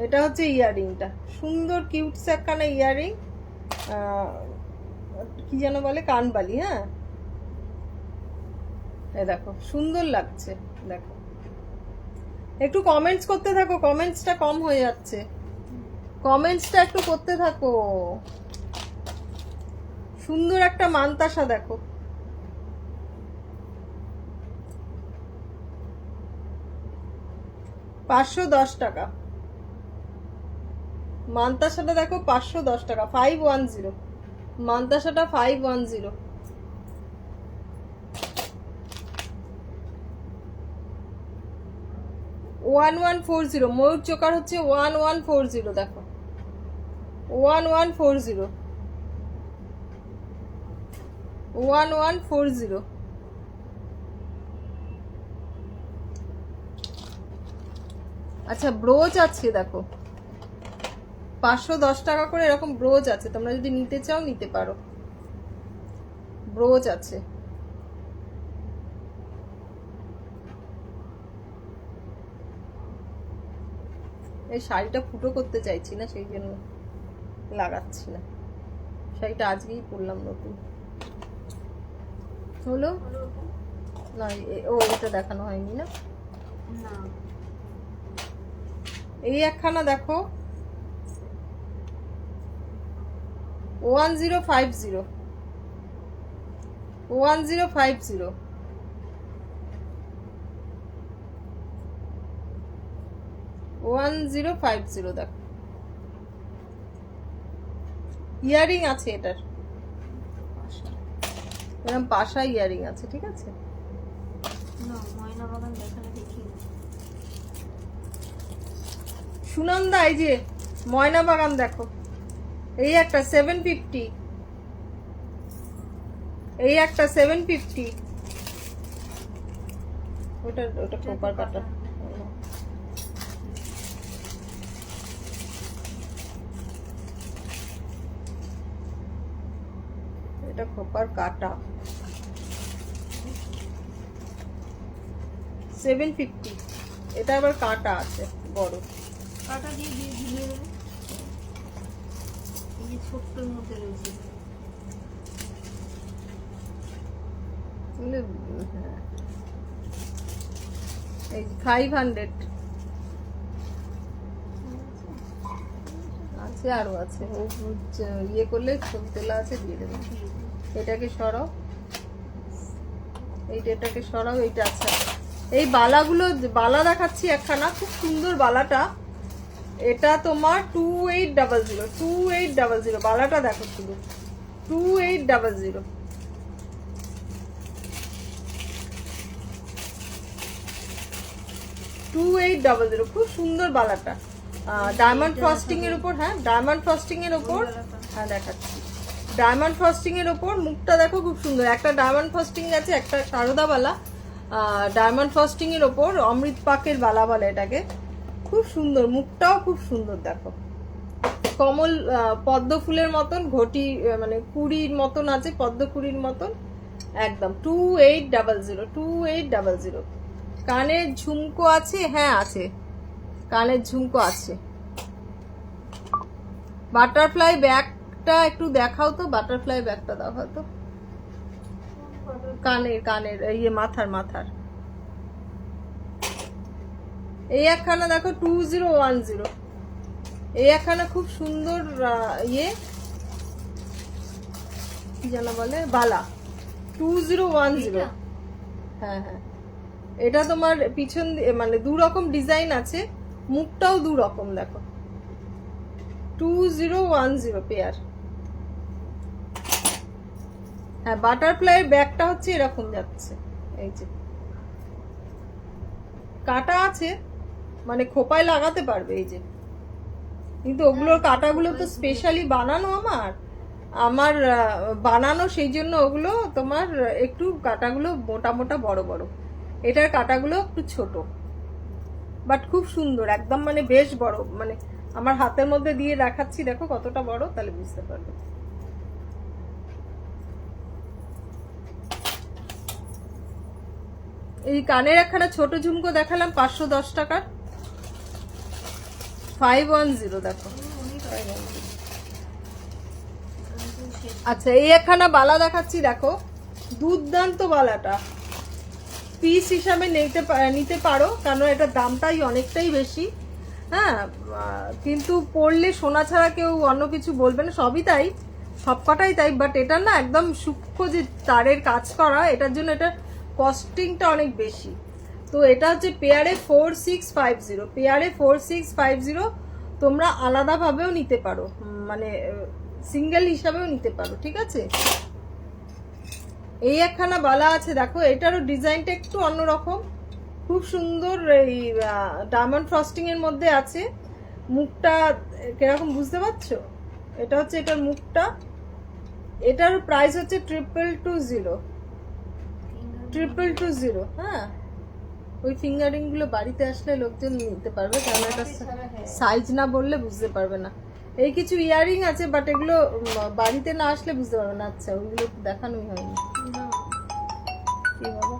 এটা হচ্ছে ইয়াররিংটা, সুন্দর কিউটস একখানা ইয়াররিং, কি যেন বলে, কানবালি। হ্যাঁ এই দেখো সুন্দর লাগছে। দেখো একটু কমেন্টস করতে থাকো, কমেন্টসটা কম হয়ে যাচ্ছে, কমেন্টসটা একটু করতে থাকো। সুন্দর একটা মানতাসা দেখো, $510। মানতাসাটা দেখো, $510। 510 মানতাসাটা, 510। ওয়ান 1140 ময়ূর চোকার হচ্ছে 1140 দেখো, 1140। 1140। আচ্ছা ব্রোচ আছে দেখো, 510 করে এরকম ব্রোচ আছে, তোমরা যদি নিতে চাও নিতে পারো। ব্রোচ আছে। এই শাড়িটা ফুটো করতে চাইছি না, সেই জন্য লাগাচ্ছি না। শাড়িটা আজকেই পরলাম নতুন। হলো না? ও এটা দেখানো হয়নি না। না এই একখানা দেখো, 1050। 1050। 1050 দেখো। ইয়ারিং আছে এটার, এরকম পাশা ইয়ারিং আছে, ঠিক আছে। না ময়না বাগান দেখালে দেখি। সুনন্দা এই যে ময়না বাগান দেখো, এই একটা 750। এই একটা 750। ওটা খোপার কাটা। এটা খোপার কাটা, 750। এটা আবার কাটা আছে বড়। কাটা দিয়ে দিয়ে ঝুলিয়ে দেবে। এই যে ছোট্টর মধ্যে রয়েছে। হ্যাঁ এই 500 আছে, আরো আছে। ও ইয়ে করলে ছবি তোলা আছে, দিয়ে দেবে। এটাকে সরাও, এটাকে সরাও। এইটা আছে। এই বালাগুলো, বালা দেখাচ্ছি একখানা, খুব সুন্দর বালাটা। এটা তোমার 2800, 2800 বালাটা দেখো শুধু 2800। খুব সুন্দর বালাটা, ডায়মন্ড ফ্রস্টিং এর উপর। হ্যাঁ, ডায়মন্ড ফ্রস্টিং এর উপর। হ্যাঁ দেখাচ্ছি, ডায়মন্ড ফ্রস্টিং এর উপর মুখটা দেখো খুব সুন্দর। একটা ডায়মন্ড ফ্রস্টিং আছে, একটা সারদা বালা, ডায়মন্ড ফ্রস্টিং এর উপর অমৃত পাকের বালা বলে এটাকে। খুব সুন্দর, মুখটাও খুব সুন্দর দেখো, কমল পদ্ম ফুলের মতন, ঘটি মানে কুড়ির মতন আছে, পদ্ম কুড়ির মতন একদম। 2800। কানের ঝুমকো আছে, হ্যাঁ আছে, কানের ঝুমকো আছে। বাটারফ্লাই ব্যাগটা একটু দেখাও তো, বাটারফ্লাই ব্যাগটা দেখাও তো, কানের ইয়ে মাথার। এই একখানা দেখো 2010, এই একখানা খুব সুন্দর ইয়ে কি যেন বলে বালা, 2010। হ্যাঁ হ্যাঁ, এটা তোমার পিছন মানে দু রকম ডিজাইন আছে, মুখটাও দু রকম দেখো। 2010 পেয়ার। হ্যাঁ, বাটারফ্লাই ব্যাগটা হচ্ছে এরকম যাচ্ছে, এই যে কাটা আছে, মানে খোপায় লাগাতে পারবে এই যে, কিন্তু ওগুলোর কাটাগুলো তো স্পেশালি বানানো আমার বানানো, সেই জন্য ওগুলো তোমার একটু কাটাগুলো মোটা মোটা বড় বড়, এটার কাটাগুলো একটু ছোট, বাট খুব সুন্দর একদম, মানে বেশ বড়, মানে আমার হাতের মধ্যে দিয়ে দেখাচ্ছি দেখো কতটা বড়, তাহলে বুঝতে পারবে। এই কানের একখানা ছোট ঝুমকো দেখালাম 510 টাকার, 510 দেখো। আচ্ছা, এই একখানা বালা দেখাচ্ছি দেখো, দুর্দান্ত বালাটা, পিস হিসাবে নিতে পারো, কারণ এটার দামটাই অনেকটাই বেশি। হ্যাঁ, কিন্তু পরলে সোনা ছাড়া কেউ অন্য কিছু বলবে না, সবই তাই, সবকটাই তাই, বাট এটা না একদম সূক্ষ্ম যে তারের কাজ করা, এটার জন্য এটা কস্টিংটা অনেক বেশি। তো এটা হচ্ছে পেয়ারে 4650, পেয়ারে 4650, তোমরা আলাদাভাবেও নিতে পারো, মানে সিঙ্গেল হিসাবেও নিতে পারো, ঠিক আছে। এই একখানা বালা আছে দেখো, এটারও ডিজাইনটা একটু অন্যরকম, খুব সুন্দর, এই ডায়মন্ড ফ্রস্টিং এর মধ্যে আছে। মুখটা কিরকম বুঝতে পারছো, এটা হচ্ছে এটার মুখটা। এটার প্রাইস হচ্ছে 2220। হ্যাঁ, ওই ফিঙ্গারিং গুলো বাড়িতে আসলে লোকজন নিতে পারবে, কারণ এটা সাইজ না বললে বুঝতে পারবে না। এই কিছু ইয়ারিং আছে, বাট এগুলো বাড়িতে না আসলে বুঝতে পারবে না। আচ্ছা, ওইগুলো দেখানোই হয়নি। কি বাবা,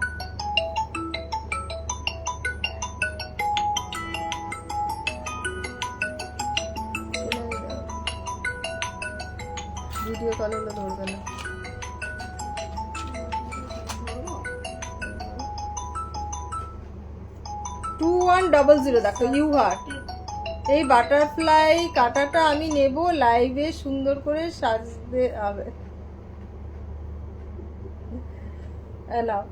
ভিডিও কল হলে ধরবে না। টু 2100 দেখো, ইউ হার্ট। এই বাটারফ্লাই কাটাটা আমি নেব, লাইভে সুন্দর করে সাজতে হবে। নাও,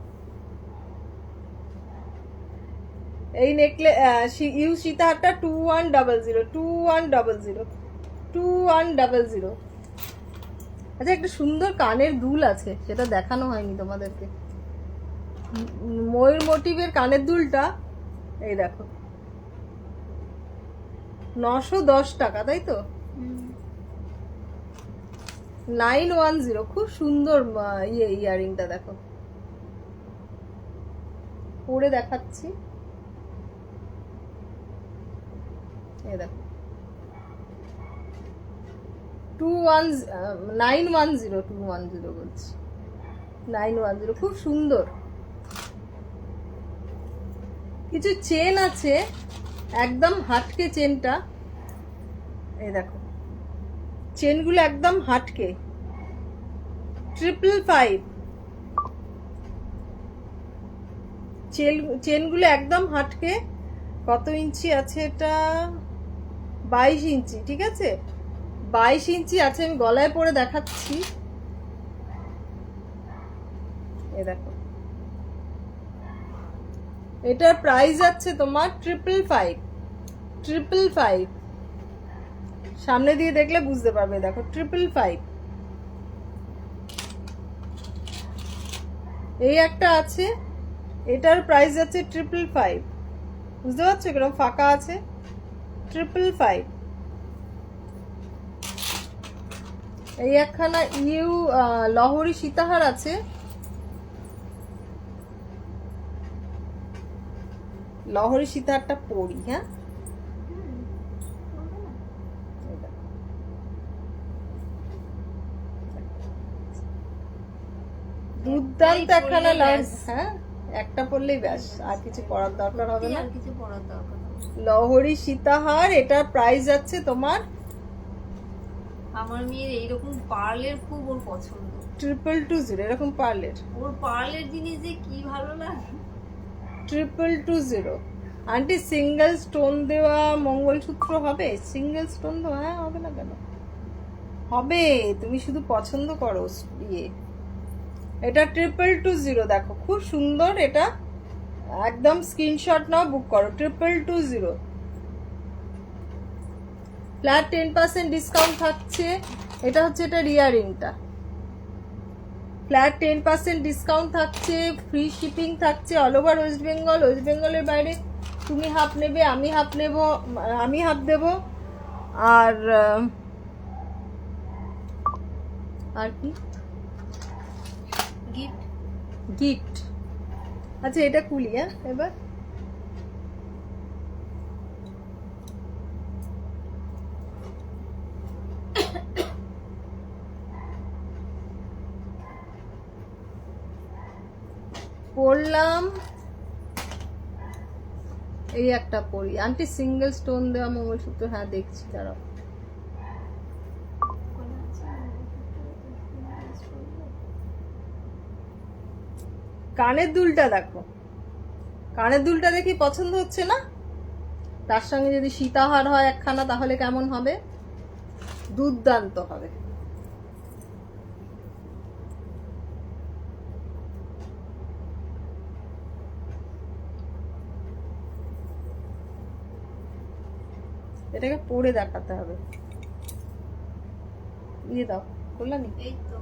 এই নেকলে ইউ সীতাহারটা 2100। আচ্ছা, একটা সুন্দর কানের দুল আছে, সেটা দেখানো হয়নি তোমাদেরকে, ময়ূর মোটিভের কানের দুলটা, এই দেখো 910 টাকা, তাই তো, 910। খুব সুন্দর ইয়ারিংটা দেখো, পরে দেখাচ্ছি, এই দেখো 910 বলছি, 910, খুব সুন্দর। কিছু চেন আছে একদম হাটকে, চেনটা এই দেখো, চেনগুলো একদম হাটকে, 555। চেনগুলো একদম হাটকে। কত ইঞ্চি আছে এটা, 22 ইঞ্চি, ঠিক আছে, 22 ইঞ্চি আছে। আমি গলায় পরে দেখাচ্ছি, এই দেখো, এটার প্রাইস আছে তোমার 555। সামনে দিয়ে দেখলে বুঝতে পারবে। দেখো 555, এই একটা আছে, এটার প্রাইস আছে 555। বুঝতে পারছো কিরকম ফাঁকা আছে? 555। এই একখানা লহরী সীতাহার আছে, লহরী সীতাহারটা পরি। হ্যাঁ, দুর্দান্ত একখানা লাইট। হ্যাঁ, একটা পরলেই ব্যাস, আর কিছু পরার দরকার হবে না। আর কিছু পরার দরকার নেই। লহরী সীতাহার, এটার প্রাইস আছে তোমার আমার মেয়ের এইরকম পার্লের খুব ওর পছন্দ। 2220। এরকম পার্লের ওর পার্লের জিনিস যে কি ভালো লাগে। 2220। আন্টি সিঙ্গেল স্টোন দেওয়া মঙ্গলসূত্র হবে? সিঙ্গেল স্টোন দেওয়া? হ্যাঁ, হবে না কেন? হবে, তুমি শুধু পছন্দ করো। এটা 2220। দেখো খুব সুন্দর, এটা একদম স্ক্রিনশট নাও, বুক করো। 2220 ফ্ল্যাট 10% ডিসকাউন্ট থাকছে। এটা হচ্ছে এটা রিয়ারিংটা, ফ্ল্যাট 10% ডিসকাউন্ট থাকছে, ফ্রি শিপিং থাকছে all over West Bengal. West বেঙ্গলের বাইরে তুমি হাফ নেবে, আমি হাফ নেব, আমি হাফ দেব। আর কি গিফট গিফট। আচ্ছা, এটা খুলি। হ্যাঁ, এবার পড়লাম, এই একটা পরি। আন্টি সিঙ্গেল স্টোন দেওয়া মঙ্গলসূত্র? হ্যাঁ, দেখছি, দাঁড়াও। কানের দুলটা দেখো, কানের দুলটা দেখি পছন্দ হচ্ছে না? তার সঙ্গে যদি সীতাহার হয় একখানা, তাহলে কেমন হবে? দুর্দান্ত হবে। এটাকে পরে দেখাতে হবে। দিয়ে দাও, করলাম। এই তো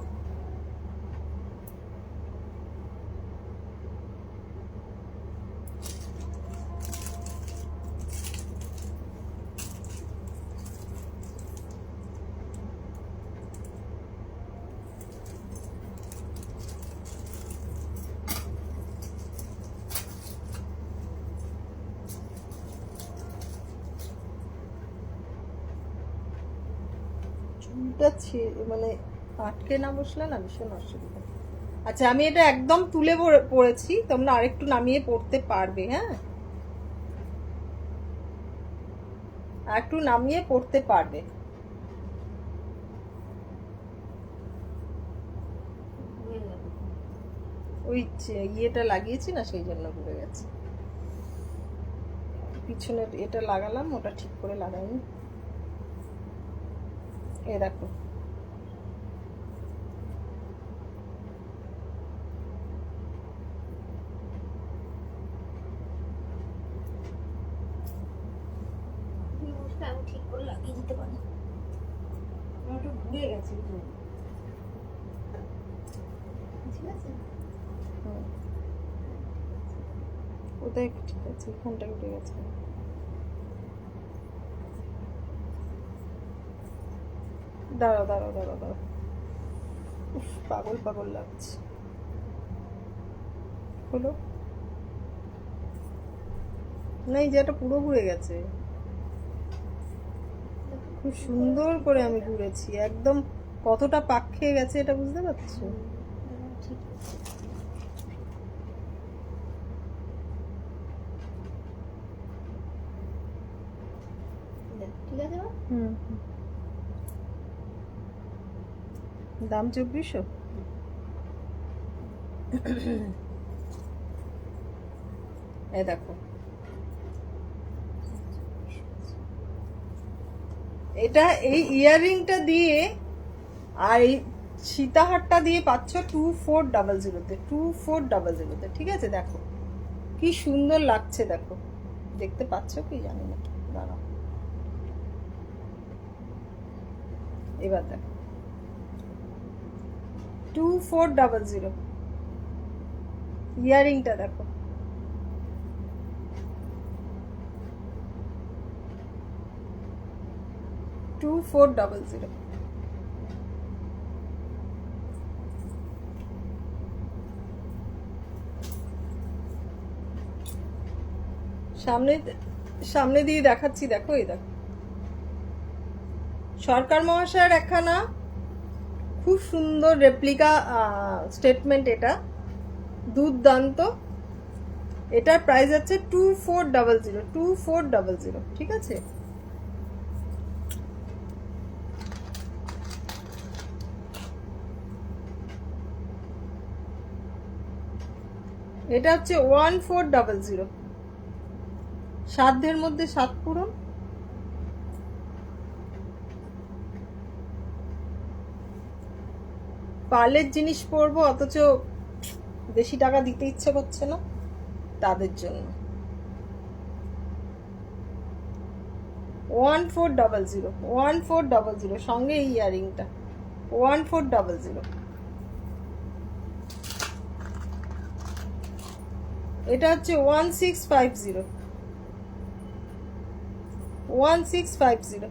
চুলটা মানে আটকে না বসলে না ভীষণ অসুবিধা। আচ্ছা, আমি এটা একদম তুলে পড়েছি, তোমরা আরেকটু নামিয়ে পড়তে পারবে। হ্যাঁ, আরেকটু নামিয়ে পড়তে পারবে। ওই ইয়েটা লাগিয়েছি না, সেই জন্য ঘুরে গেছে। পিছনে এটা লাগালাম, ওটা ঠিক করে লাগাইনি। এ দেখো, আমি ঠিক করে লাগিয়ে দিতে পারি। ওটা ঘুরে গেছে। ঠিক আছে, ওটাই ঠিক আছে, ফোনটা উঠে গেছে। দাঁড়াও দাঁড়াও দাঁড়াও দাঁড়াও, উফ, পাগল পাগল লাগছে। হলো না, এই যেটা পুরো ঘুরে গেছে। খুব সুন্দর করে আমি ঘুরেছি, একদম কতটা পাক খেয়ে গেছে এটা বুঝতে পারছো? ঠিক আছে। ঠিক আছে মা? হুম, দাম 2400। এই দেখো, এটা এই ইয়াররিংটা দিয়ে আর এই সীতাহারটা দিয়ে পাচ্ছ 2400-তে, 2400-তে। ঠিক আছে, দেখো কি সুন্দর লাগছে। দেখো, দেখতে পাচ্ছ কি জানি না, দাঁড়াও। এবার দেখো 2400 ইয়ারিংটা দেখো, টু 400। সামনে সামনে দিয়ে দেখাচ্ছি, দেখো এই দেখো সরকার মহাশয়ের একখানা খুব সুন্দর রেপ্লিকা স্টেটমেন্ট, এটা দুর্দান্ত। এটার প্রাইস আছে 2400, ঠিক আছে। এটা হচ্ছে 1400, সাধ্যের মধ্যে সাত পূরণ। পার্লের জিনিস পরবো অথচ বেশি টাকা দিতে ইচ্ছে করছে না, তাদের জন্য 1400 সঙ্গে এই ইয়ারিংটা 1400। এটা হচ্ছে 1650, 1650,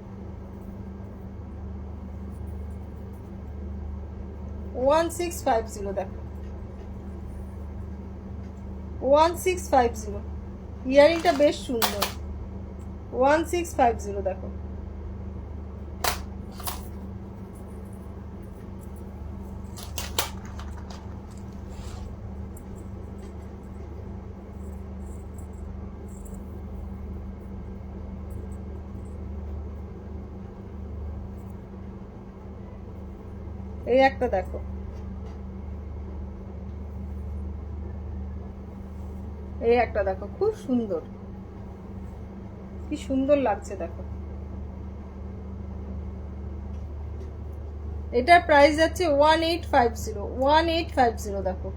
1650 দেখো 1650। ইয়ারিংটা বেশ সুন্দর, 1650 দেখো। এই একটা দেখো, এই একটা দেখো খুব সুন্দর, কি সুন্দর লাগছে দেখো। এটার প্রাইস আছে 1850, দেখো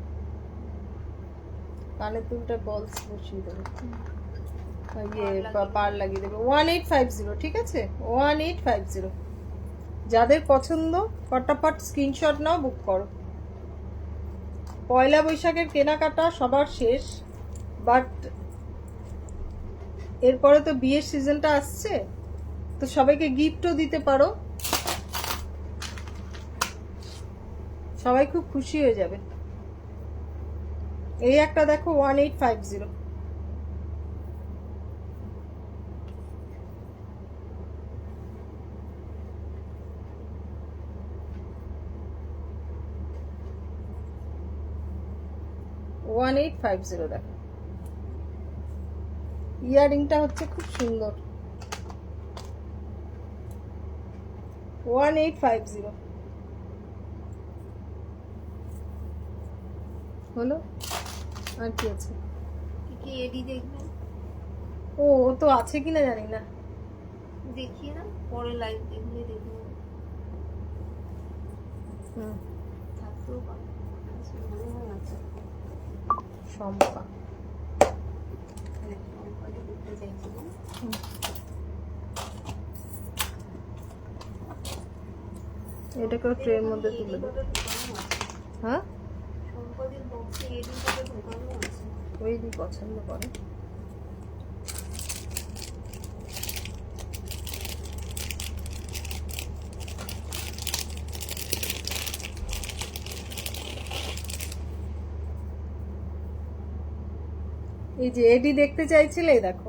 কানের দুলটা বলস বসিয়ে দেবো, পার লাগিয়ে দেবে 1850, ঠিক আছে 1850। যাদের পছন্দ ফটাফট স্ক্রিনশট নাও, বুক করো। পয়লা বৈশাখের কেনাকাটা সবার শেষ, বাট এরপরে তো বিয়ের সিজনটা আসছে, তো সবাইকে গিফটও দিতে পারো, সবাই খুব খুশি হয়ে যাবে। এই একটা দেখো 1850, দেখো ইয়ারিংটা হচ্ছে খুব সুন্দর 1850 হলো। আর কি আছে, কি এডি দেখবেন? ও তো আছে কিনা জানি না, দেখিয়ে না, পরে লাইভ দেখলে দেখবো। থাকতেও পারে, মনে হয় আছে সম্পা। দেখতে চাইছিলাম। এটাকেও ট্রের মধ্যে তুলে দেবো। হ্যাঁ সম্পদের বক্সে এডি করে ঢোকানো আছে। ওই দি পছন্দ করে। এই যে এডি দেখতে চাইছিলে, দেখো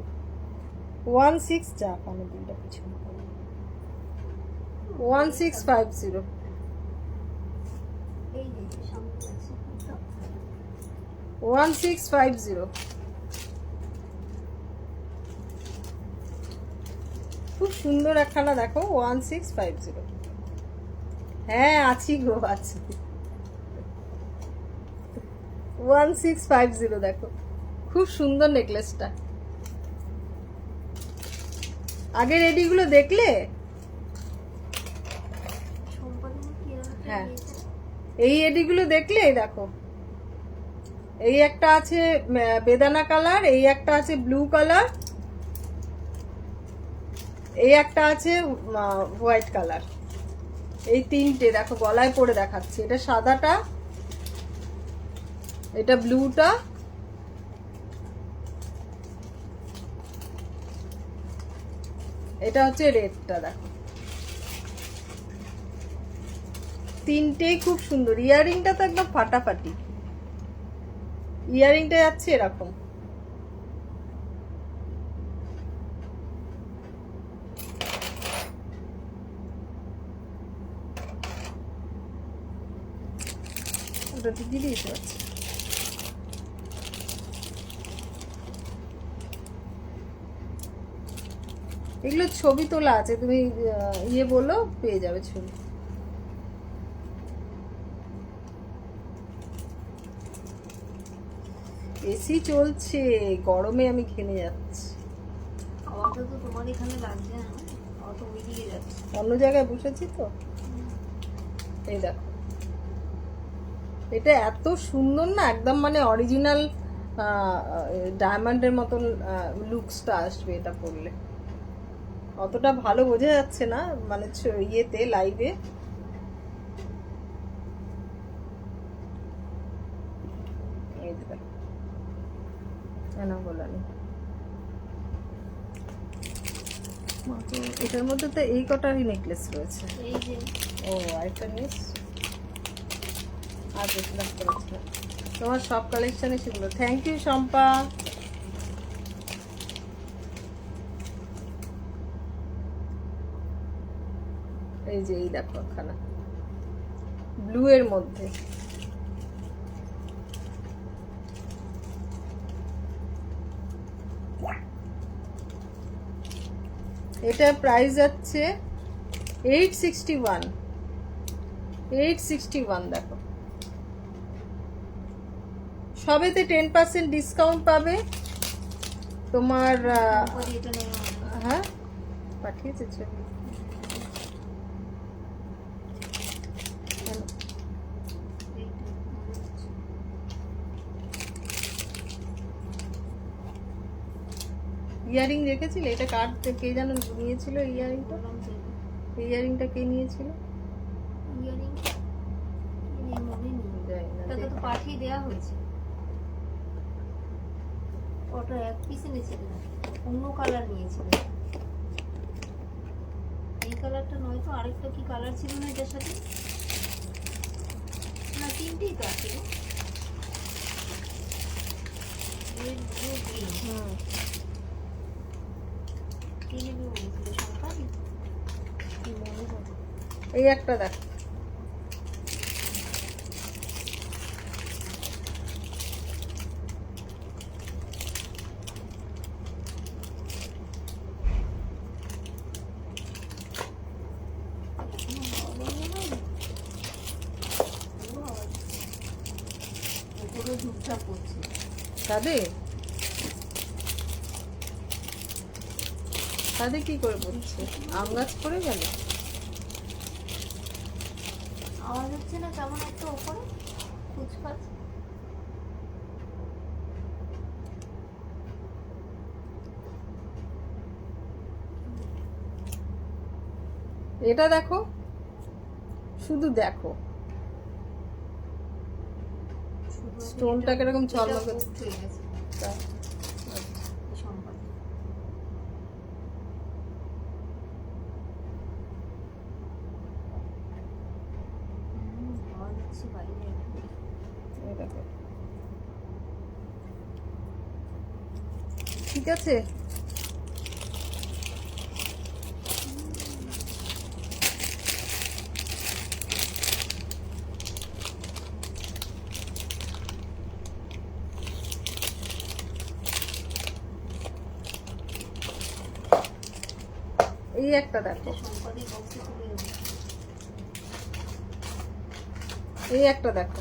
16 যা কানে দুলটা পিছনে 1650। এই যে সামনে আছে 1650 খুব সুন্দর একখানা দেখো 1650। হ্যাঁ আছি গো, আছি 1650 দেখো খুব সুন্দর নেকলেসটা। আগের এডিগুলো দেখলে? হ্যাঁ এই এডিগুলো দেখলে দেখো, এই একটা আছে বেদানা কালার, এই একটা আছে ব্লু কালার, এই একটা আছে হোয়াইট কালার। এই তিনটে দেখো গলায় পরে দেখাচ্ছি। এটা সাদাটা, এটা ব্লুটা, এটা হচ্ছে রেডটা। দেখো তিনটেই খুব সুন্দর। ইয়াররিংটা তো একদম ফাটাফাটি। ইয়াররিংটা যাচ্ছে এরকম। ওটা তো দিয়ে দিতে পারছি। এগুলো ছবি তোলা আছে, তুমি ইয়ে বলো পেয়ে যাবে ছবি। এসি চলছে, গরমে আমি ঘেমে যাচ্ছি। হাওয়াটা তো তোমার এখানে লাগছে না, হাওয়া তো ওইদিকে যাচ্ছে। অন্য জায়গায় বসেছি তো। এই দেখো এটা এত সুন্দর না, একদম মানে অরিজিনাল ডায়মন্ডের মতন লুকসটা আসবে এটা পরলে। অতটা ভালো বোঝা যাচ্ছে না মানে ইয়েতে লাইভে। এই দেখো না বলানি। এটার মধ্যে তো এই কটারই নেকলেস রয়েছে। এই যে ও আরেকটা নিস আজ দেখলাম করেছিল তোমার সব কালেকশনে সেগুলো। Thank you Shampa. এই যে এই দেখো খানা ব্লু এর মধ্যে। এটা প্রাইস যাচ্ছে 861। 861 দেখো। সবেতে 10% ডিসকাউন্ট পাবে তোমার। এটা নেওয়া হ্যাঁ পাঠিয়েছে ছবি। ইয়ারিং রেখেছিলে? এটা কার কে যেন নিয়েছিল ইয়ারিংটা? ইয়ারিংটা কে নিয়েছিল? ইয়ারিং মনে নেই, জানি না। তাকে তো পাঠিয়ে দেওয়া হয়েছে। ওটা এক পিস এনেছিল, অন্য কালার নিয়েছিল। এই কালারটা নয় তো, আরেকটা কি কালার ছিল না এটার সাথে? না তিনটেই তো আছে। রেড ব্লু গ্রিন কি নেবে বলেছিল সরকারি? এই একটা দেখ। পুরো ঝুপঝাপ করছে। কাঁদে কাঁদে কি করে বলছে? আম গাছ পড়ে গেল? আওয়াজ হচ্ছে না কেমন একটা ওপরে কুচকাচ? এটা দেখো, শুধু দেখো স্টোনটা কিরকম ঝলমল করছে। এই দেখো। ঠিক আছে এই একটা দেখো, এই একটা দেখো।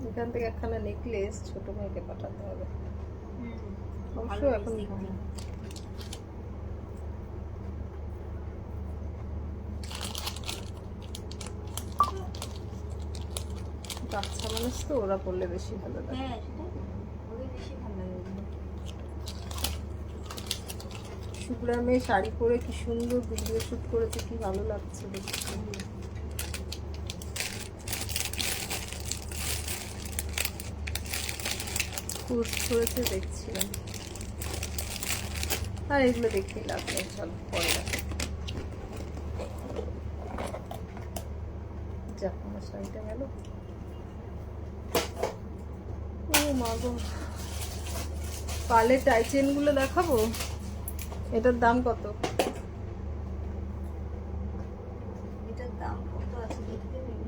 এখান থেকে একখানা নেকলেস ছোট মেয়েকে পাঠাতে হবে। অবশ্য এখন বাচ্চা মানুষ তো, ওরা পড়লে বেশি ভালো লাগে। হ্যাঁ ইনস্টাগ্রামে শাড়ি পরে কি সুন্দর ভিডিও শুট করেছে, কি ভালো লাগছে দেখতে। পোস্ট করেছে দেখছিলাম। আর এগুলো দেখেই লাভ নেই, চলো পরে রাখো। যাক, আমার শাড়িটা গেল। ও মা গো, পার্লের টাইচেন গুলো দেখাবো। এটার দাম কত? এটার দাম কত আছে দেখতে পেলে?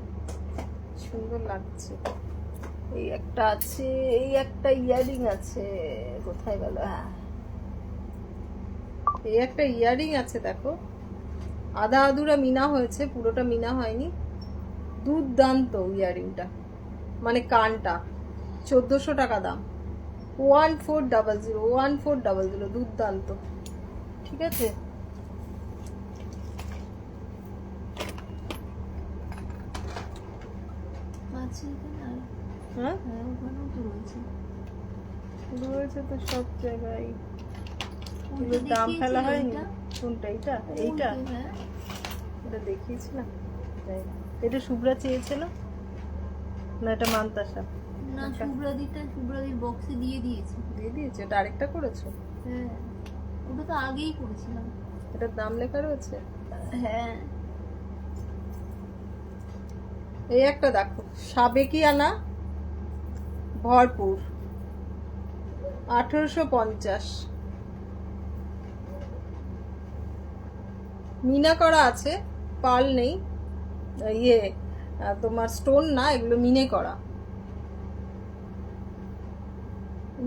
সুন্দর লাগছে। এই একটা আছে, এই একটা ইয়ারিং আছে, কোথায় গেল? হ্যাঁ, এই একটা ইয়ারিং আছে, দেখো আধা আধুরা মিনা হয়েছে, পুরোটা মিনা হয়নি। দুর্দান্ত ইয়ারিংটা, মানে কানটা। 1400 টাকা দাম। 1400 দুর্দান্ত। ঠিক আছে, আছে এখানে আর হ্যাঁ হ্যাঁ ওখানেও তো রয়েছে। রয়েছে তো সব জায়গায়। ওইটা এগুলোর দাম দেখিয়েছিল, ফেলা হয়নি। এইটা? কোনটা? এইটা ওইটা, হ্যাঁ। এটা দেখিয়েছিলাম। যাই হোক। এটা শুভ্রা চেয়েছিল না, এটা মান্তাসা না, আচ্ছা। শুভ্রাদির বক্সে দিয়ে দিয়েছি। দিয়ে দিয়েছে। এটা আরেকটা করেছো? হ্যাঁ, ওটা তো আগেই করেছিলাম। এটার দাম লেখা রয়েছে। হ্যাঁ, এই একটা দেখো, সাবেকিয়ানা ভরপুর, 1850। মিনা করা আছে, পার্ল নেই। ইয়ে তোমার স্টোন না, এগুলো মিনে করা।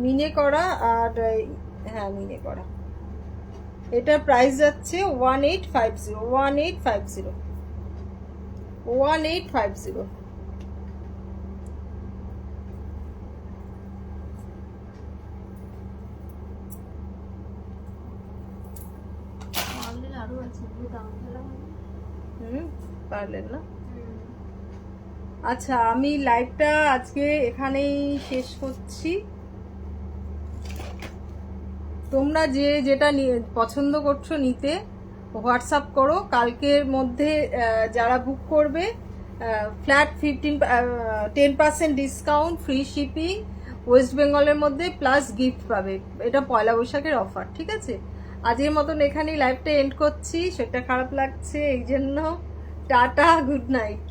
মিনে করা আর হ্যাঁ মিনে করা। এটার প্রাইস যাচ্ছে 1850। 1850। পার্লের আরো আছে, ওগুলো দাম ফেলা হয়নি। পারলেন না। আচ্ছা, আমি লাইভটা আজকে এখানেই শেষ করছি। তোমরা যে যেটা পছন্দ করছো নিতে, হোয়াটসঅ্যাপ করো। কালকের মধ্যে যারা বুক করবে, flat 10% discount, free shipping West বেঙ্গলের মধ্যে, প্লাস গিফট পাবে। এটা পয়লা বৈশাখের অফার। ঠিক আছে, আজকের মতন এখানেই লাইভটা এন্ড করছি। সেটা খারাপ লাগছে এই জন্য। Tata, good night.